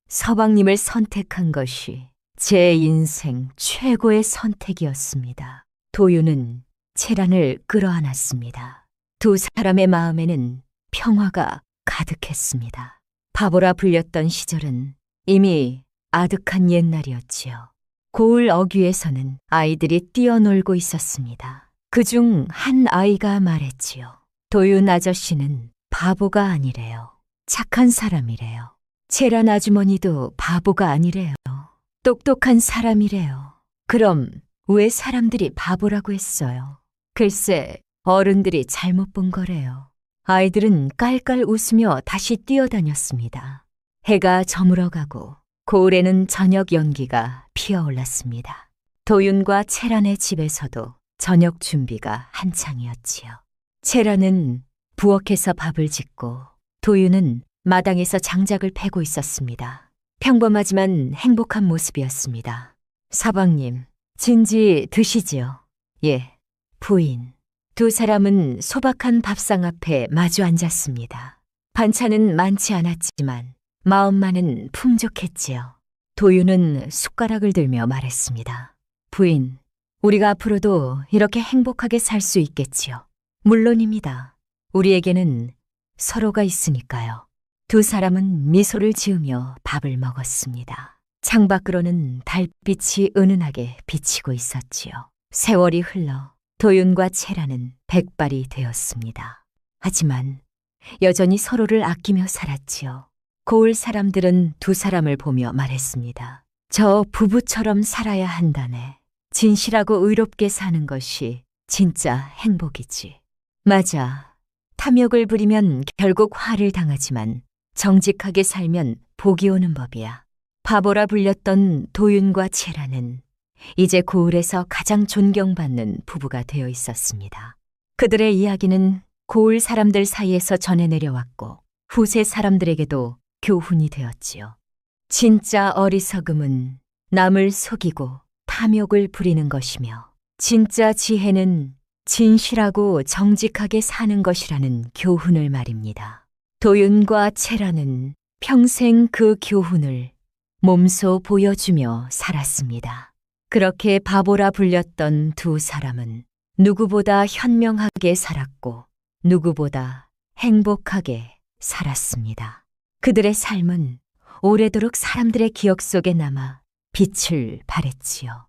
서방님을 선택한 것이 제 인생 최고의 선택이었습니다. 도윤은 채란을 끌어안았습니다. 두 사람의 마음에는 평화가 가득했습니다. 바보라 불렸던 시절은 이미 아득한 옛날이었지요. 고을 어귀에서는 아이들이 뛰어놀고 있었습니다. 그중 한 아이가 말했지요. 도윤 아저씨는 바보가 아니래요. 착한 사람이래요. 채란 아주머니도 바보가 아니래요. 똑똑한 사람이래요. 그럼 왜 사람들이 바보라고 했어요? 글쎄, 어른들이 잘못 본 거래요. 아이들은 깔깔 웃으며 다시 뛰어다녔습니다. 해가 저물어가고 고을에는 저녁 연기가 피어올랐습니다. 도윤과 채란의 집에서도 저녁 준비가 한창이었지요. 채란은 부엌에서 밥을 짓고 도윤은 마당에서 장작을 패고 있었습니다. 평범하지만 행복한 모습이었습니다. 서방님, 진지 드시지요? 예, 부인. 두 사람은 소박한 밥상 앞에 마주 앉았습니다. 반찬은 많지 않았지만 마음만은 풍족했지요. 도윤은 숟가락을 들며 말했습니다. 부인, 우리가 앞으로도 이렇게 행복하게 살 수 있겠지요. 물론입니다. 우리에게는 서로가 있으니까요. 두 사람은 미소를 지으며 밥을 먹었습니다. 창밖으로는 달빛이 은은하게 비치고 있었지요. 세월이 흘러 도윤과 채란은 백발이 되었습니다. 하지만 여전히 서로를 아끼며 살았지요. 고을 사람들은 두 사람을 보며 말했습니다. 저 부부처럼 살아야 한다네. 진실하고 의롭게 사는 것이 진짜 행복이지. 맞아. 탐욕을 부리면 결국 화를 당하지만 정직하게 살면 복이 오는 법이야. 바보라 불렸던 도윤과 채란은 이제 고을에서 가장 존경받는 부부가 되어 있었습니다. 그들의 이야기는 고을 사람들 사이에서 전해 내려왔고 후세 사람들에게도 교훈이 되었지요. 진짜 어리석음은 남을 속이고 탐욕을 부리는 것이며 진짜 지혜는 진실하고 정직하게 사는 것이라는 교훈을 말입니다. 도윤과 채란은 평생 그 교훈을 몸소 보여주며 살았습니다. 그렇게 바보라 불렸던 두 사람은 누구보다 현명하게 살았고 누구보다 행복하게 살았습니다. 그들의 삶은 오래도록 사람들의 기억 속에 남아 빛을 발했지요.